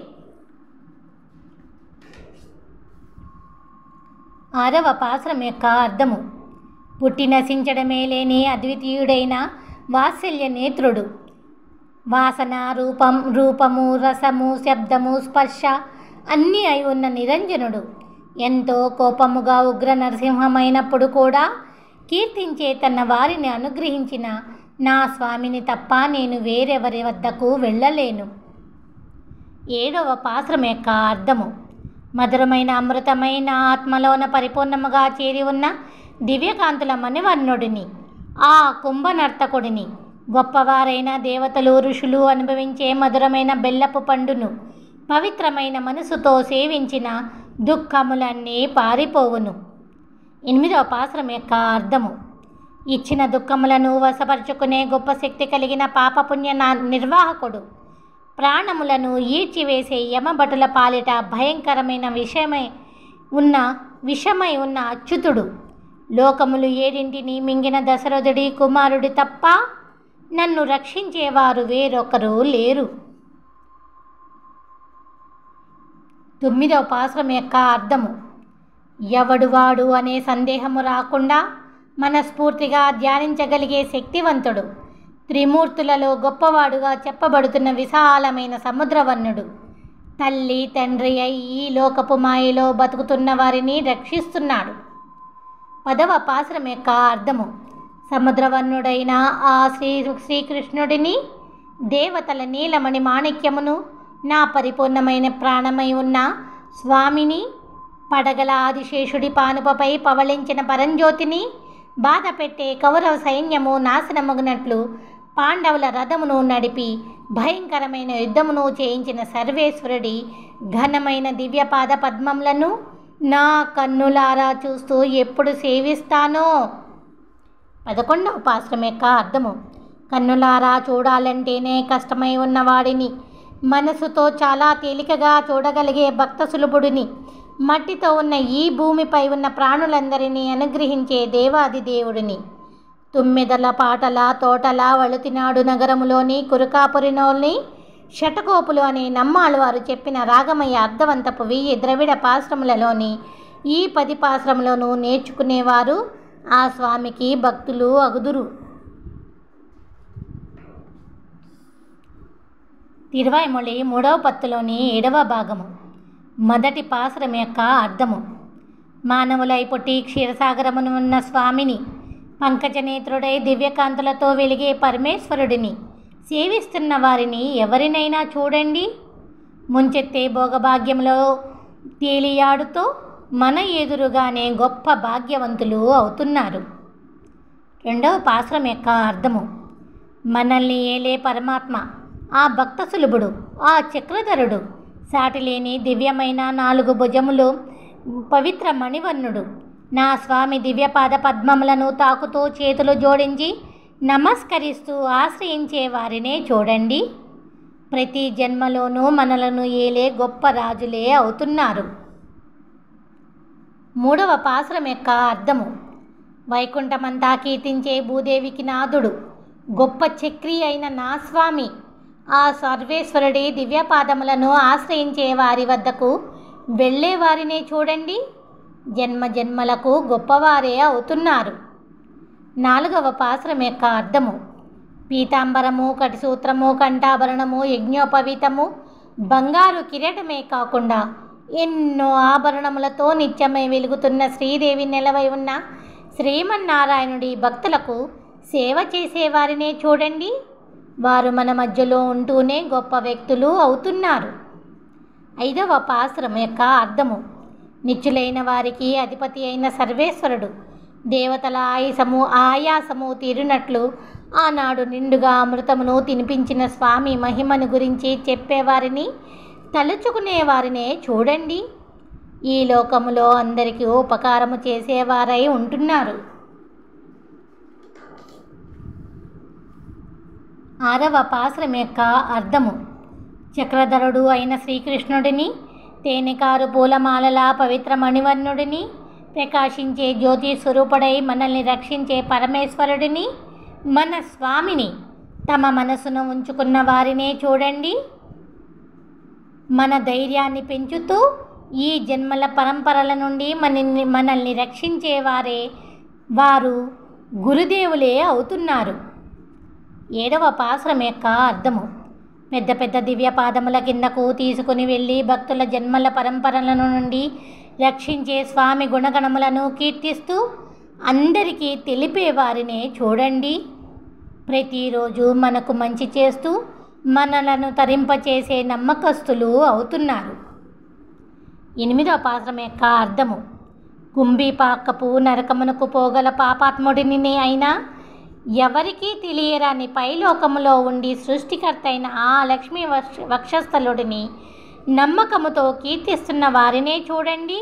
6వ పాశ్రం యొక్క అర్థము. పుట్టి నశించడమే లేని అద్వితీయుడైన వాత్సల్య నేత్రుడు, వాసన, రూపము, రసము, శబ్దము, స్పర్శ అన్నీ అయి ఉన్న నిరంజనుడు, ఎంతో కోపముగా ఉగ్ర నరసింహమైనప్పుడు కూడా కీర్తించే తన వారిని అనుగ్రహించిన నా స్వామిని తప్ప నేను వేరెవరి వద్దకు వెళ్ళలేను. 7వ పాశ్రం యొక్క అర్థము. మధురమైన అమృతమైన ఆత్మలోన పరిపూర్ణముగా చేరి ఉన్న దివ్యకాంతుల మణివర్ణుడిని, ఆ కుంభనర్తకుడిని, గొప్పవారైన దేవతలు, ఋషులు అనుభవించే మధురమైన బెల్లపు పండును పవిత్రమైన మనసుతో సేవించిన దుఃఖములన్నీ పారిపోవును. 8వ పాశ్రం యొక్క అర్థము. ఇచ్చిన దుఃఖములను వశపరుచుకునే గొప్ప శక్తి కలిగిన పాపపుణ్య నిర్వాహకుడు, ప్రాణములను ఈడ్చివేసే యమభటుల పాలిట భయంకరమైన విషమై ఉన్న అచ్యుతుడు, లోకములు ఏడింటిని మింగిన దశరథుడి కుమారుడు తప్ప నన్ను రక్షించేవారు వేరొకరు లేరు. 9వ పాశ్రం యొక్క అర్థము. ఎవడువాడు అనే సందేహము రాకుండా మనస్ఫూర్తిగా ధ్యానించగలిగే శక్తివంతుడు, త్రిమూర్తులలో గొప్పవాడుగా చెప్పబడుతున్న విశాలమైన సముద్రవర్ణుడు, తల్లి తండ్రి అయి ఈ లోకపు మాయలో బతుకుతున్న వారిని రక్షిస్తున్నాడు. 10వ పాశ్రం యొక్క అర్థము. సముద్రవర్ణుడైన ఆ శ్రీకృష్ణుడిని దేవతల నీలమణి మాణిక్యమును, నా పరిపూర్ణమైన ప్రాణమై ఉన్న స్వామిని, పడగల ఆదిశేషుడి పానుపపై పవళించిన పరంజ్యోతిని, బాధ పెట్టే కౌరవ సైన్యము నాశనమగునట్లు పాండవుల రథమును నడిపి భయంకరమైన యుద్ధమును చేయించిన సర్వేశ్వరుడి ఘనమైన దివ్యపాద పద్మములను నా కన్నులారా చూస్తూ ఎప్పుడు సేవిస్తానో. 11వ పాశ్రం యొక్క అర్థము. కన్నులారా చూడాలంటేనే కష్టమై ఉన్నవాడిని, మనసుతో చాలా తేలికగా చూడగలిగే భక్త సులభుడిని, మట్టితో ఉన్న ఈ భూమిపై ఉన్న ప్రాణులందరినీ అనుగ్రహించే దేవాది దేవుడిని, తుమ్మెదల పాటల తోటల వళుతినాడు నగరములోని కురుకాపురిలోని షటకోపులు అనే నమ్మాళ్ళు వారు చెప్పిన రాగమయ అర్థవంతపు 1000 ద్రవిడ పాశ్రములలోని ఈ 10 పాశ్రములను నేర్చుకునేవారు ఆ స్వామికి భక్తులు అగుదురు. తిరువాయిమొళి 3వ పత్తులోని 7వ భాగము. మొదటి పాశ్రం యొక్క అర్థము. మానవులై పుట్టి క్షీరసాగరమును ఉన్న స్వామిని, పంకజనేత్రుడై దివ్యకాంతులతో వెలిగే పరమేశ్వరుడిని సేవిస్తున్న వారిని ఎవరినైనా చూడండి. ముంచెత్తే భోగభాగ్యంలో తేలియాడుతూ మన ఎదురుగానే గొప్ప భాగ్యవంతులు అవుతున్నారు. 2వ పాశ్రం యొక్క అర్థము. మనల్ని ఏలే పరమాత్మ, ఆ భక్త సులభుడు, ఆ చక్రధరుడు, సాటిలేని దివ్యమైన 4 భుజములు పవిత్ర మణివర్ణుడు, నా స్వామి దివ్యపాద పద్మములను తాకుతూ చేతులు జోడించి నమస్కరిస్తూ ఆశ్రయించే వారినే చూడండి. ప్రతి జన్మలోనూ మనలను ఏలే గొప్ప రాజులే అవుతున్నారు. 3వ పాశ్రం యొక్క అర్థము. వైకుంఠమంతా కీర్తించే భూదేవికి నాథుడు, గొప్ప చక్రి అయిన నా స్వామి, ఆ సర్వేశ్వరుడి దివ్యపాదములను ఆశ్రయించే వారి వద్దకు వెళ్ళే వారినే చూడండి. జన్మ జన్మలకు గొప్పవారే అవుతున్నారు. 4వ పాశ్రం యొక్క అర్థము. పీతాంబరము, కటిసూత్రము, కంఠాభరణము, యజ్ఞోపవీతము, బంగారు కిరీటమే కాకుండా ఎన్నో ఆభరణములతో నిత్యమై వెలుగుతున్న శ్రీదేవి నెలవై ఉన్న శ్రీమన్నారాయణుడి భక్తులకు సేవ చేసేవారినే చూడండి. వారు మన మధ్యలో ఉంటూనే గొప్ప వ్యక్తులు అవుతున్నారు. 5వ పాశ్రం యొక్క అర్థము. నిత్యులైన వారికి అధిపతి అయిన సర్వేశ్వరుడు దేవతల ఆయాసము తీరినట్లు ఆనాడు నిండుగా అమృతమును తినిపించిన స్వామి మహిమను గురించి చెప్పేవారిని, తలుచుకునేవారినే చూడండి. ఈ లోకములో అందరికీ ఉపకారము చేసేవారై ఉంటున్నారు. 6వ పాశ్రం యొక్క అర్థము. చక్రధరుడు అయిన శ్రీకృష్ణుడిని, తేనెకారు పూలమాలల పవిత్ర మణివర్ణుడిని, ప్రకాశించే జ్యోతి స్వరూపుడై మనల్ని రక్షించే పరమేశ్వరుడిని, మన స్వామిని తమ మనసును ఉంచుకున్న వారినే చూడండి. మన ధైర్యాన్ని పెంచుతూ ఈ జన్మల పరంపరల నుండి మనల్ని రక్షించేవారే వారు గురుదేవులే అవుతున్నారు. 7వ పాశ్రం యొక్క అర్థము. పెద్ద పెద్ద దివ్య పాదముల కిందకు తీసుకుని వెళ్ళి భక్తుల జన్మల పరంపరల నుండి రక్షించే స్వామి గుణగణములను కీర్తిస్తూ అందరికీ తెలిపేవారినే చూడండి. ప్రతిరోజు మనకు మంచి చేస్తూ మనలను తరింపచేసే నమ్మకస్తులు అవుతున్నారు. 8వ పాశ్రం యొక్క అర్థము. కుంభీపాకపు నరకమునకు పోగల పాపాత్ముడిని అయినా ఎవరికీ తెలియరాని పైలోకములో ఉండి సృష్టికర్త అయిన ఆ లక్ష్మీ వక్షస్థలుడిని నమ్మకముతో కీర్తిస్తున్న వారినే చూడండి.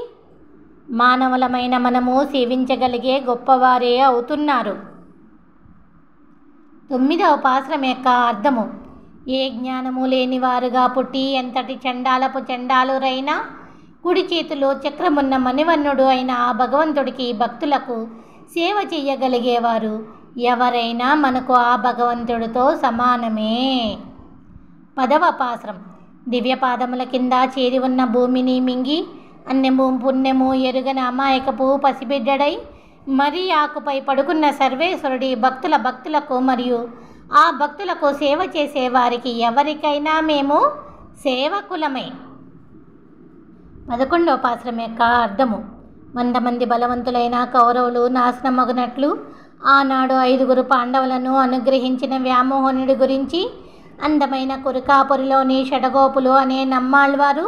మానవులమైన మనము సేవించగలిగే గొప్పవారే అవుతున్నారు. 9వ పాశ్రం యొక్క అర్థము. ఏ జ్ఞానము లేని వారుగా పుట్టి ఎంతటి చండాలపు చండాలురైనా కుడి చేతిలో చక్రమున్న మణివర్ణుడు అయిన ఆ భగవంతుడికి భక్తులకు సేవ చెయ్యగలిగేవారు ఎవరైనా మనకు ఆ భగవంతుడితో సమానమే. 10వ పాశ్రం. దివ్యపాదముల కింద చేరి ఉన్న భూమిని మింగి అన్నెము పుణ్యము ఎరుగని అమాయకపు పసిబిడ్డడై మరీ ఆకుపై పడుకున్న సర్వేశ్వరుడి భక్తులకు మరియు ఆ భక్తులకు సేవ చేసే వారికి ఎవరికైనా మేము సేవకులమే. 11వ పాశ్రం యొక్క అర్థము. 100 మంది బలవంతులైన కౌరవులు నాశనమగునట్లు ఆనాడు 5 పాండవులను అనుగ్రహించిన వ్యామోహనుడి గురించి అందమైన కురుకాపురిలోని షడగోపులు అనే నమ్మాళ్వారు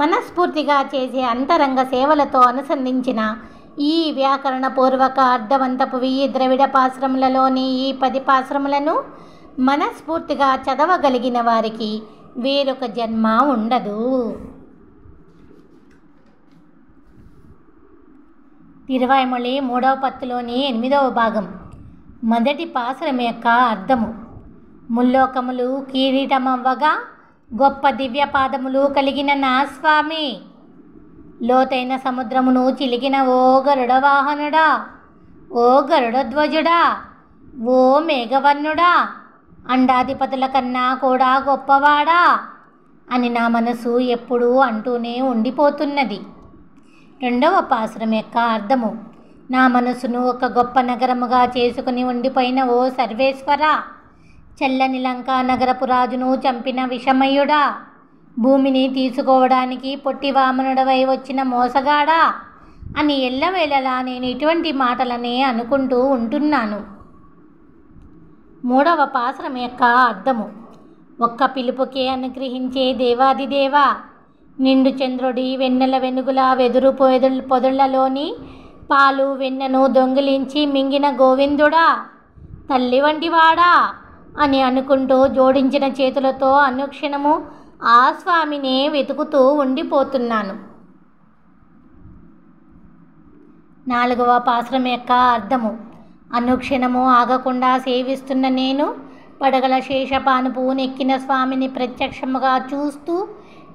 మనస్ఫూర్తిగా చేసే అంతరంగ సేవలతో అనుసంధించిన ఈ వ్యాకరణపూర్వక అర్థవంతపు 1000 ద్రవిడ పాశ్రములలోని ఈ 10 పాశ్రములను మనస్ఫూర్తిగా చదవగలిగిన వారికి వేరొక జన్మ ఉండదు. తిరువాయ్మొళి 3వ పత్తులోని 8వ భాగం. మొదటి పాశ్రం యొక్క అర్థము. ముల్లోకములు కిరీటమవ్వగా గొప్ప దివ్య పాదములు కలిగిన నా స్వామి, లోతైన సముద్రమును చిలికిన ఓ గరుడ వాహనుడా, ఓ గరుడధ్వజుడా, ఓ మేఘవర్ణుడా, అండాధిపతుల కన్నా కూడా గొప్పవాడా అని నా మనసు ఎప్పుడూ అంటూనే ఉండిపోతున్నది. 2వ పాశ్రం యొక్క అర్థము. నా మనసును ఒక గొప్ప నగరముగా చేసుకుని ఉండిపోయిన ఓ సర్వేశ్వర, చల్లని లంకా నగరపు రాజును చంపిన విషమయుడా, భూమిని తీసుకోవడానికి పొట్టి వామనుడవై వచ్చిన మోసగాడా అని ఎల్లవేళలా నేను ఇటువంటి మాటలనే అనుకుంటూ ఉంటున్నాను. 3వ పాశ్రం యొక్క అర్థము. ఒక్క పిలుపుకే అనుగ్రహించే దేవాదిదేవా, నిండు చంద్రుడి వెన్నెల వెనుగుల వెదురు పొదళ్లలోని పాలు వెన్నెను దొంగిలించి మింగిన గోవిందుడా, తల్లి వంటివాడా అని అనుకుంటూ జోడించిన చేతులతో అనుక్షణము ఆ స్వామినే వెతుకుతూ ఉండిపోతున్నాను. 4వ పాశ్రం యొక్క అర్థము. అనుక్షణము ఆగకుండా సేవిస్తున్న నేను పడగల శేషపానుపు నెక్కిన స్వామిని ప్రత్యక్షముగా చూస్తూ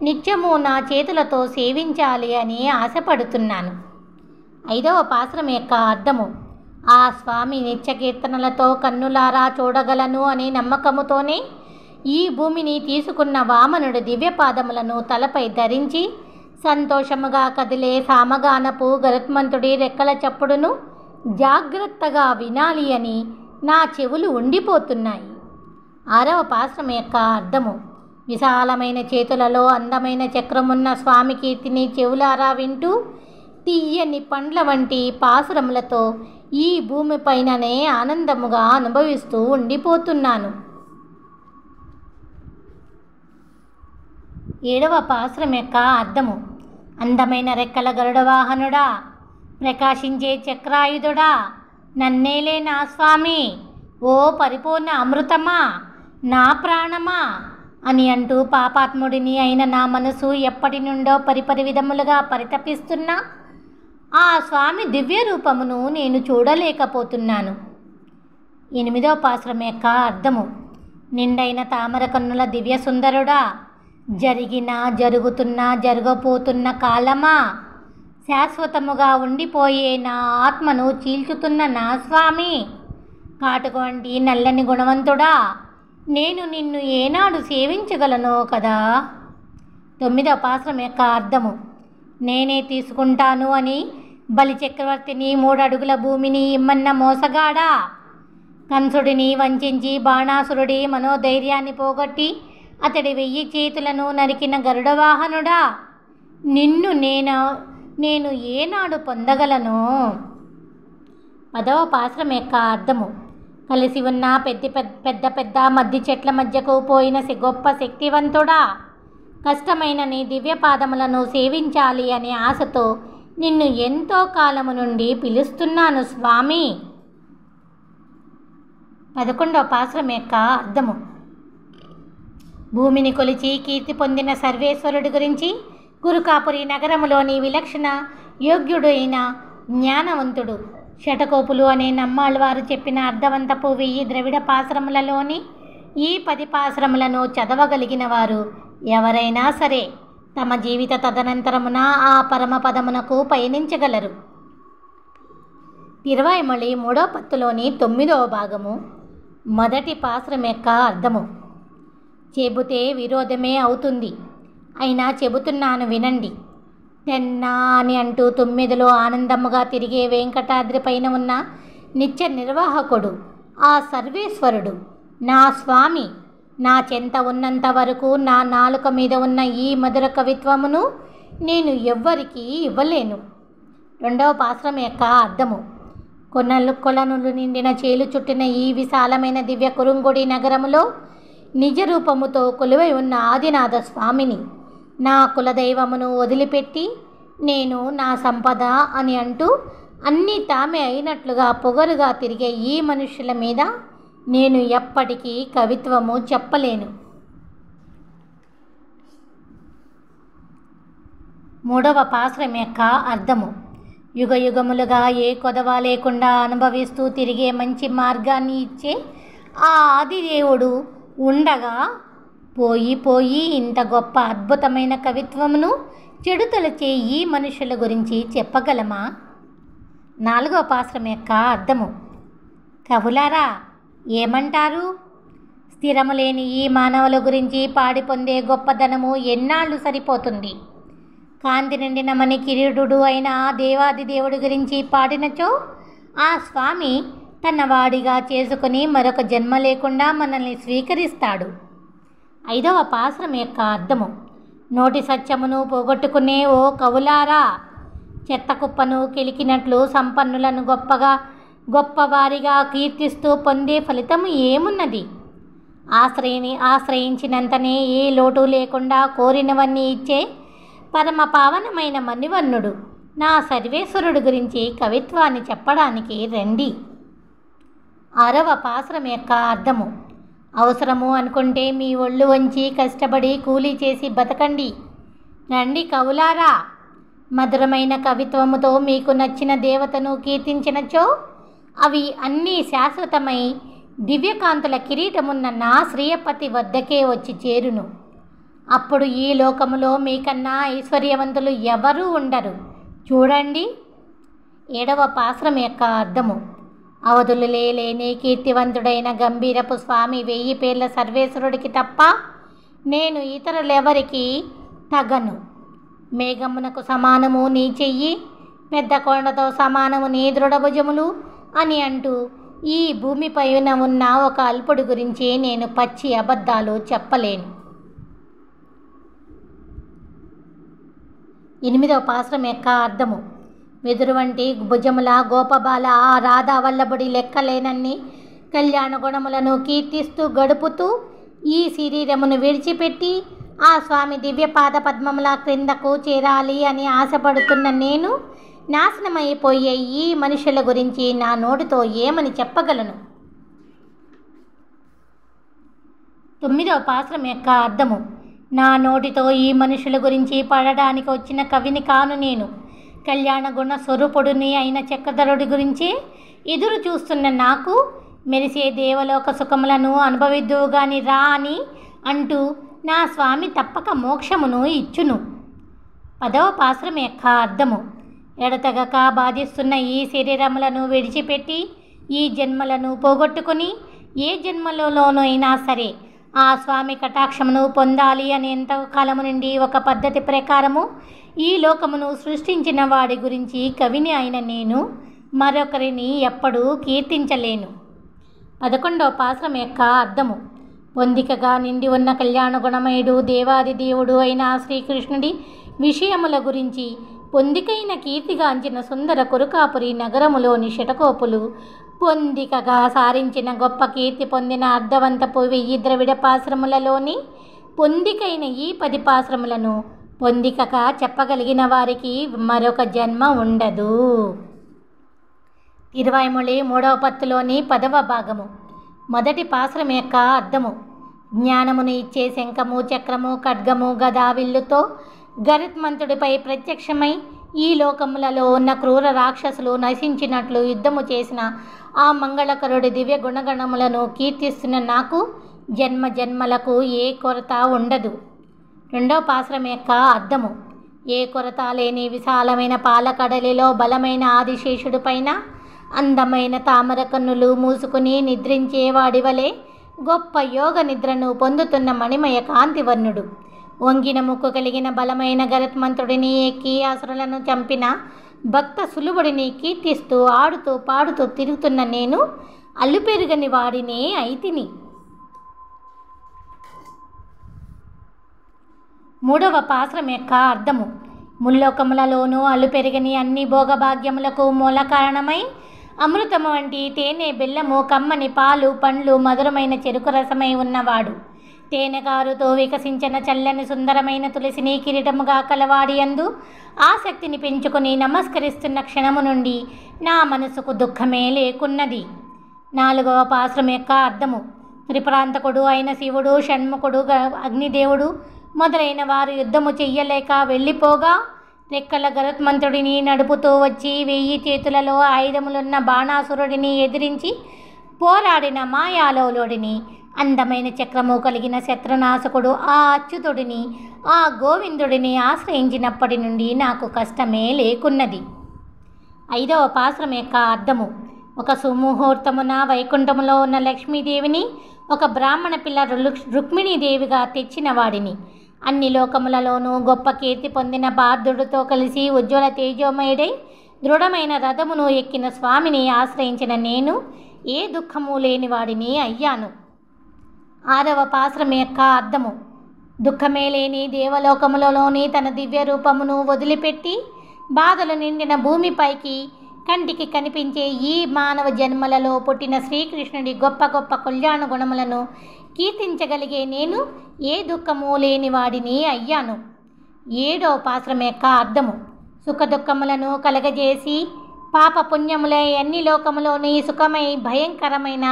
నిత్యము నా చేతులతో సేవించాలి అని ఆశపడుతున్నాను. 5వ పాశ్రం యొక్క అర్థము. ఆ స్వామి నిత్య కీర్తనలతో కన్నులారా చూడగలను అనే నమ్మకముతోనే ఈ భూమిని తీసుకున్న వామనుడు దివ్యపాదములను తలపై ధరించి సంతోషముగా కదిలే సామగానపు గరుత్మంతుడి రెక్కల చప్పుడును జాగ్రత్తగా వినాలి అని నా చెవులు ఉండిపోతున్నాయి. 6వ పాశ్రం యొక్క అర్థము. విశాలమైన చేతులలో అందమైన చక్రమున్న స్వామి కీర్తిని చెవులారా వింటూ తీయని పండ్ల వంటి పాసురములతో ఈ భూమిపైననే ఆనందముగా అనుభవిస్తూ ఉండిపోతున్నాను. 7వ పాశ్రం యొక్క అర్థము. అందమైన రెక్కల గరుడ వాహనుడా, ప్రకాశించే చక్రాయుధుడా, నన్నేలే నా స్వామి, ఓ పరిపూర్ణ అమృతమా, నా ప్రాణమా అని అంటూ పాపాత్ముడిని అయిన నా మనసు ఎప్పటి నుండో పరిపరి విధములుగా పరితపిస్తున్నా ఆ స్వామి దివ్య రూపమును నేను చూడలేకపోతున్నాను. 8వ పాశ్రం యొక్క అర్థము. నిండైన తామర కన్నుల దివ్య సుందరుడా, జరిగిన జరుగుతున్న జరగబోతున్న కాలమా, శాశ్వతముగా ఉండిపోయే నా ఆత్మను చీల్చుతున్న నా స్వామి, కాటుక వంటి నల్లని గుణవంతుడా, నేను నిన్ను ఏనాడు సేవించగలనో కదా. 9వ పాశ్రం యొక్క అర్థము. నేనే తీసుకుంటాను అని బలిచక్రవర్తిని 3 అడుగుల భూమిని ఇమ్మన్న మోసగాడా, కంసుడిని వంచించి బాణాసురుడి మనోధైర్యాన్ని పోగొట్టి అతడి 1000 చేతులను నరికిన గరుడవాహనుడా, నిన్ను నేను ఏనాడు పొందగలను. 10వ పాశ్రం యొక్క అర్థము. కలిసి ఉన్న పెద్ద మద్ది చెట్ల మధ్యకు పోయిన గొప్ప శక్తివంతుడా, కష్టమైన నీ దివ్య పాదములను సేవించాలి అనే ఆశతో నిన్ను ఎంతో కాలము నుండి పిలుస్తున్నాను స్వామి. 11వ పాశ్రం యొక్క అర్థము. భూమిని కొలిచి కీర్తి పొందిన సర్వేశ్వరుడి గురించి గురుకాపురి నగరములోని విలక్షణ యోగ్యుడైన జ్ఞానవంతుడు షటకోపులు అనే నమ్మాళ్వారు చెప్పిన అర్థవంతపు 1000 ద్రవిడ పాశ్రములలోని ఈ 10 పాశ్రములను చదవగలిగిన వారు ఎవరైనా సరే తమ జీవిత తదనంతరమున ఆ పరమపదమునకు పయనించగలరు. తిరువాయిమొళి మూడో పత్తులోని 9వ భాగము మొదటి పాశ్రం యొక్క అర్థము. చెబితే విరోధమే అవుతుంది, అయినా చెబుతున్నాను వినండి. తెన్నా అని అంటూ 9లో ఆనందముగా తిరిగే వెంకటాద్రి పైన ఉన్న నిత్య నిర్వాహకుడు ఆ సర్వేశ్వరుడు నా స్వామి నా చెంత ఉన్నంత వరకు నా నాలుక మీద ఉన్న ఈ మధుర కవిత్వమును నేను ఎవ్వరికీ ఇవ్వలేను. 2వ పాశ్రం యొక్క అర్థము. కొలనులు నిండిన చేలు చుట్టిన ఈ విశాలమైన దివ్య కురుంగుడి నగరములో నిజ రూపముతో కొలువై ఉన్న ఆదినాథ స్వామిని నా కులదైవమును వదిలిపెట్టి నేను నా సంపద అని అంటూ అన్నీ తామే అయినట్లుగా పొగరుగా తిరిగే ఈ మనుష్యుల మీద నేను ఎప్పటికీ కవిత్వము చెప్పలేను. 3వ పాశ్రం యొక్క అర్థము. యుగ యుగములుగా ఏ కొదవ లేకుండా అనుభవిస్తూ తిరిగే మంచి మార్గాన్ని ఇచ్చే ఆ ఆదిదేవుడు ఉండగా పోయి ఇంత గొప్ప అద్భుతమైన కవిత్వమును చెడుతలచే ఈ మనుషుల గురించి చెప్పగలమా? 4వ పాశ్రం యొక్క అర్థము. కవులారా ఏమంటారు? స్థిరము లేని ఈ మానవుల గురించి పాడి పొందే గొప్పదనము ఎన్నాళ్ళు సరిపోతుంది? కాంతి నిండిన మణి కిరీటుడు అయిన దేవాది దేవుడి గురించి పాడినచో ఆ స్వామి తన వాడిగా చేసుకుని మరొక జన్మ లేకుండా మనల్ని స్వీకరిస్తాడు. 5వ పాశ్రం యొక్క అర్థము. నోటి సత్యమును పోగొట్టుకునే ఓ కవులారా, చెత్త కుప్పను కెలికినట్లు సంపన్నులను గొప్పవారిగా కీర్తిస్తూ పొందే ఫలితము ఏమున్నది? ఆశ్రయించినంతనే ఏ లోటు లేకుండా కోరినవన్నీ ఇచ్చే పరమ పావనమైన మణివర్ణుడు నా సర్వేశ్వరుడు గురించి కవిత్వాన్ని చెప్పడానికి రండి. 6వ పాశ్రం యొక్క అర్థము. అవసరము అనుకుంటే మీ ఒళ్ళు వంచి కష్టపడి కూలీ చేసి బతకండి. రండి కవులారా, మధురమైన కవిత్వముతో మీకు నచ్చిన దేవతను కీర్తించినచో అవి అన్నీ శాశ్వతమై దివ్యకాంతుల కిరీటమున్న నా శ్రీయపతి వద్దకే వచ్చి చేరును. అప్పుడు ఈ లోకములో మీకన్నా ఐశ్వర్యవంతులు ఎవరూ ఉండరు. చూడండి. 7వ పాశ్రం యొక్క అర్థము. అవధులు లేని కీర్తివంతుడైన గంభీరపు స్వామి 1000 పేర్ల సర్వేశ్వరుడికి తప్ప నేను ఇతరులెవరికి తగను. మేఘమునకు సమానము నీ చెయ్యి, పెద్ద కొండతో సమానము నీ దృఢభుజములు అని అంటూ ఈ భూమిపైన ఉన్న ఒక అల్పుడి గురించి నేను పచ్చి అబద్ధాలు చెప్పలేను. 8వ పాశ్రం యొక్క అర్థము. వెదురు వంటి భుజముల గోపబాల ఆ రాధా వల్లభుడి లెక్కలేనన్ని కళ్యాణ గుణములను కీర్తిస్తూ గడుపుతూ ఈ శరీరమును విడిచిపెట్టి ఆ స్వామి దివ్య పాద పద్మముల క్రిందకు చేరాలి అని ఆశపడుతున్న నేను నాశనమైపోయే ఈ మనుషుల గురించి నా నోటితో ఏమని చెప్పగలను? 9వ పాశ్రం యొక్క అర్థము. నా నోటితో ఈ మనుషుల గురించి పడడానికి వచ్చిన కవిని కాను నేను. కళ్యాణ గుణ స్వరూపుడిని అయిన చక్రధరుడి గురించి ఎదురు చూస్తున్న నాకు మెరిసే దేవలోక సుఖములను అనుభవిద్దువుగాని రా అని అంటూ నా స్వామి తప్పక మోక్షమును ఇచ్చును. 10వ పాశ్రం యొక్క అర్థము. ఎడతెగక బాధిస్తున్న ఈ శరీరములను విడిచిపెట్టి ఈ జన్మలను పోగొట్టుకుని ఏ జన్మలోనైనా సరే ఆ స్వామి కటాక్షమును పొందాలి అనేంత కాలము నుండి ఒక పద్ధతి ప్రకారము ఈ లోకమును సృష్టించిన వాడి గురించి కవిని అయిన నేను మరొకరిని ఎప్పుడూ కీర్తించలేను. 11వ పాశ్రం యొక్క అర్థము. పొందికగా నిండి ఉన్న కళ్యాణ గుణమయుడు దేవాది దేవుడు అయిన శ్రీకృష్ణుడి విషయముల గురించి పొందికైన కీర్తిగాంచిన సుందర కురుకాపురి నగరములోని శటకోపులు పొందికగా సారించిన గొప్ప కీర్తి పొందిన అర్ధవంతపు 1000 ద్రవిడ పాశ్రములలోని పొందికైన ఈ 10 పాశ్రములను పొందికగా చెప్పగలిగిన వారికి మరొక జన్మ ఉండదు. తిరువాయిమొళి 3వ పత్తులోని 10వ భాగము మొదటి పాశ్రం యొక్క అర్థము. జ్ఞానమును ఇచ్చే శంఖము చక్రము ఖడ్గము గదా విల్లుతో గరుత్మంతుడిపై ప్రత్యక్షమై ఈ లోకములలో ఉన్న క్రూర రాక్షసులు నశించినట్లు యుద్ధము చేసిన ఆ మంగళకరుడి దివ్య గుణగణములను కీర్తిస్తున్న నాకు జన్మ జన్మలకు ఏ కొరత ఉండదు. 2వ పాశ్రం యొక్క అర్థము. ఏ కొరత లేని విశాలమైన పాలకడలిలో బలమైన ఆదిశేషుడి పైన అందమైన తామర కన్నులు మూసుకుని నిద్రించేవాడి వలె గొప్ప యోగ నిద్రను పొందుతున్న మణిమయ కాంతివర్ణుడు. వంగిన ముక్కు కలిగిన బలమైన గరుత్మంతుడిని ఎక్కి అసురులను చంపిన భక్త సులువుడిని కీర్తిస్తూ ఆడుతూ పాడుతూ తిరుగుతున్న నేను అల్లుపెరుగని వాడినే అయితిని. 3వ పాశ్రం యొక్క అర్థము. ముల్లోకములలోనూ అల్లుపెరుగని అన్ని భోగభాగ్యములకు మూల కారణమై అమృతము వంటి తేనె, బెల్లము, కమ్మని పాలు, పండ్లు, మధురమైన చెరుకు రసమై ఉన్నవాడు. తేనెగారుతో వికసించిన చల్లని సుందరమైన తులసిని కిరీటముగా కలవాడి యందు ఆసక్తిని పెంచుకొని నమస్కరిస్తున్న క్షణము నుండి నా మనసుకు దుఃఖమే లేకున్నది. 4వ పాశ్రం యొక్క అర్థము. త్రిపురాంతకుడు అయిన శివుడు, షణ్ముఖుడు, అగ్నిదేవుడు మొదలైన వారు యుద్ధము చెయ్యలేక వెళ్ళిపోగా రెక్కల గరుత్మంతుడిని నడుపుతూ వచ్చి 1000 చేతులలో ఆయుధములున్న బాణాసురుడిని ఎదిరించి పోరాడిన మాయాలోలుడిని, అందమైన చక్రము కలిగిన శత్రునాశకుడు ఆ అచ్యుతుడిని, ఆ గోవిందుడిని ఆశ్రయించినప్పటి నుండి నాకు కష్టమే లేకున్నది. 5వ పాశ్రం యొక్క అర్థము. ఒక సుముహూర్తమున వైకుంఠములో ఉన్న లక్ష్మీదేవిని ఒక బ్రాహ్మణ పిల్ల రుక్మిణీదేవిగా తెచ్చిన వాడిని. అన్ని లోకములలోనూ గొప్ప కీర్తి పొందిన పార్థుడితో కలిసి ఉజ్వల తేజోమయుడై దృఢమైన రథమును ఎక్కిన స్వామిని ఆశ్రయించిన నేను ఏ దుఃఖము లేని వాడిని అయ్యాను. 6వ పాశ్రం యొక్క అర్థము. దుఃఖమే లేని దేవలోకములలోని తన దివ్య రూపమును వదిలిపెట్టి బాధలు నిండిన భూమిపైకి కంటికి కనిపించే ఈ మానవ జన్మలలో పుట్టిన శ్రీకృష్ణుడి గొప్ప గొప్ప కళ్యాణ గుణములను కీర్తించగలిగే నేను ఏ దుఃఖము లేని వాడిని అయ్యాను. 7వ పాశ్రం యొక్క అర్థము. సుఖ దుఃఖములను కలగజేసి పాప పుణ్యములై అన్ని లోకములోని సుఖమై భయంకరమైన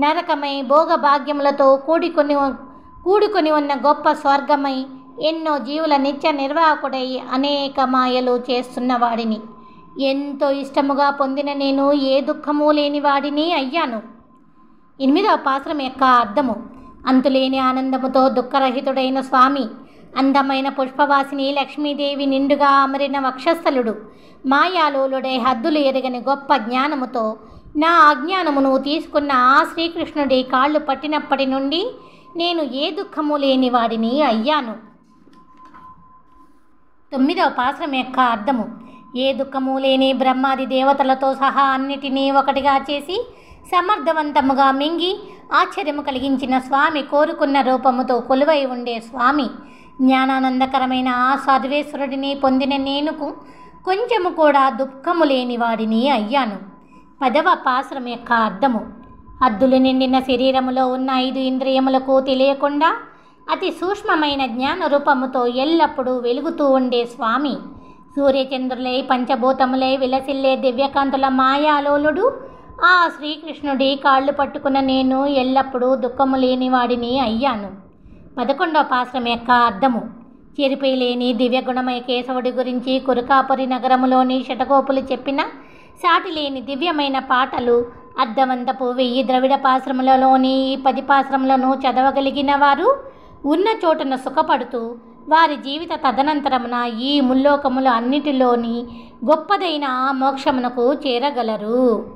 నరకమై భోగభాగ్యములతో కూడుకొని ఉన్న గొప్ప స్వర్గమై ఎన్నో జీవుల నిత్య నిర్వాహకుడై అనేక మాయలు చేస్తున్న వాడిని ఎంతో ఇష్టముగా పొందిన నేను ఏ దుఃఖము లేని వాడిని అయ్యాను. 8వ పాశ్రం యొక్క అర్థము. అంతులేని ఆనందముతో దుఃఖరహితుడైన స్వామి, అందమైన పుష్పవాసిని లక్ష్మీదేవి నిండుగా అమరిన వక్షస్థలుడు, మాయాలోలుడై హద్దులు ఎరగని గొప్ప జ్ఞానముతో నా అజ్ఞానమును తీసుకున్న ఆ శ్రీకృష్ణుడి కాళ్ళు పట్టినప్పటి నుండి నేను ఏ దుఃఖము లేని వాడిని అయ్యాను. 9వ పాశ్రం యొక్క అర్థము. ఏ దుఃఖము లేని బ్రహ్మాది దేవతలతో సహా అన్నిటినీ ఒకటిగా చేసి సమర్థవంతముగా మింగి ఆశ్చర్యము కలిగించిన స్వామి, కోరుకున్న రూపముతో కొలువై ఉండే స్వామి, జ్ఞానానందకరమైన ఆ సర్వేశ్వరుడిని పొందిన నేనుకు కొంచెము కూడా దుఃఖము లేని వాడిని అయ్యాను. 10వ పాశ్రం యొక్క అర్థము. హద్దులు నిండిన శరీరములో ఉన్న 5 ఇంద్రియములకు తెలియకుండా అతి సూక్ష్మమైన జ్ఞాన రూపముతో ఎల్లప్పుడూ వెలుగుతూ ఉండే స్వామి, సూర్యచంద్రులై పంచభూతములై విలసిల్లే దివ్యకాంతుల మాయాలోలుడు ఆ శ్రీకృష్ణుడి కాళ్ళు పట్టుకున్న నేను ఎల్లప్పుడూ దుఃఖము లేని వాడిని అయ్యాను. 11వ పాశ్రం యొక్క అర్థము. చెరిపై లేని దివ్యగుణమయ కేశవుడి గురించి కురుకాపురి నగరములోని శటగోపులు చెప్పిన సాటి లేని దివ్యమైన పాటలు అర్ధవంతపు 1000 ద్రవిడ పాశ్రములలోని ఈ 10 పాశ్రములను చదవగలిగిన వారు ఉన్న చోటున సుఖపడుతూ వారి జీవిత తదనంతరమున ఈ ముల్లోకముల అన్నిటిలోని గొప్పదైన మోక్షమునకు చేరగలరు.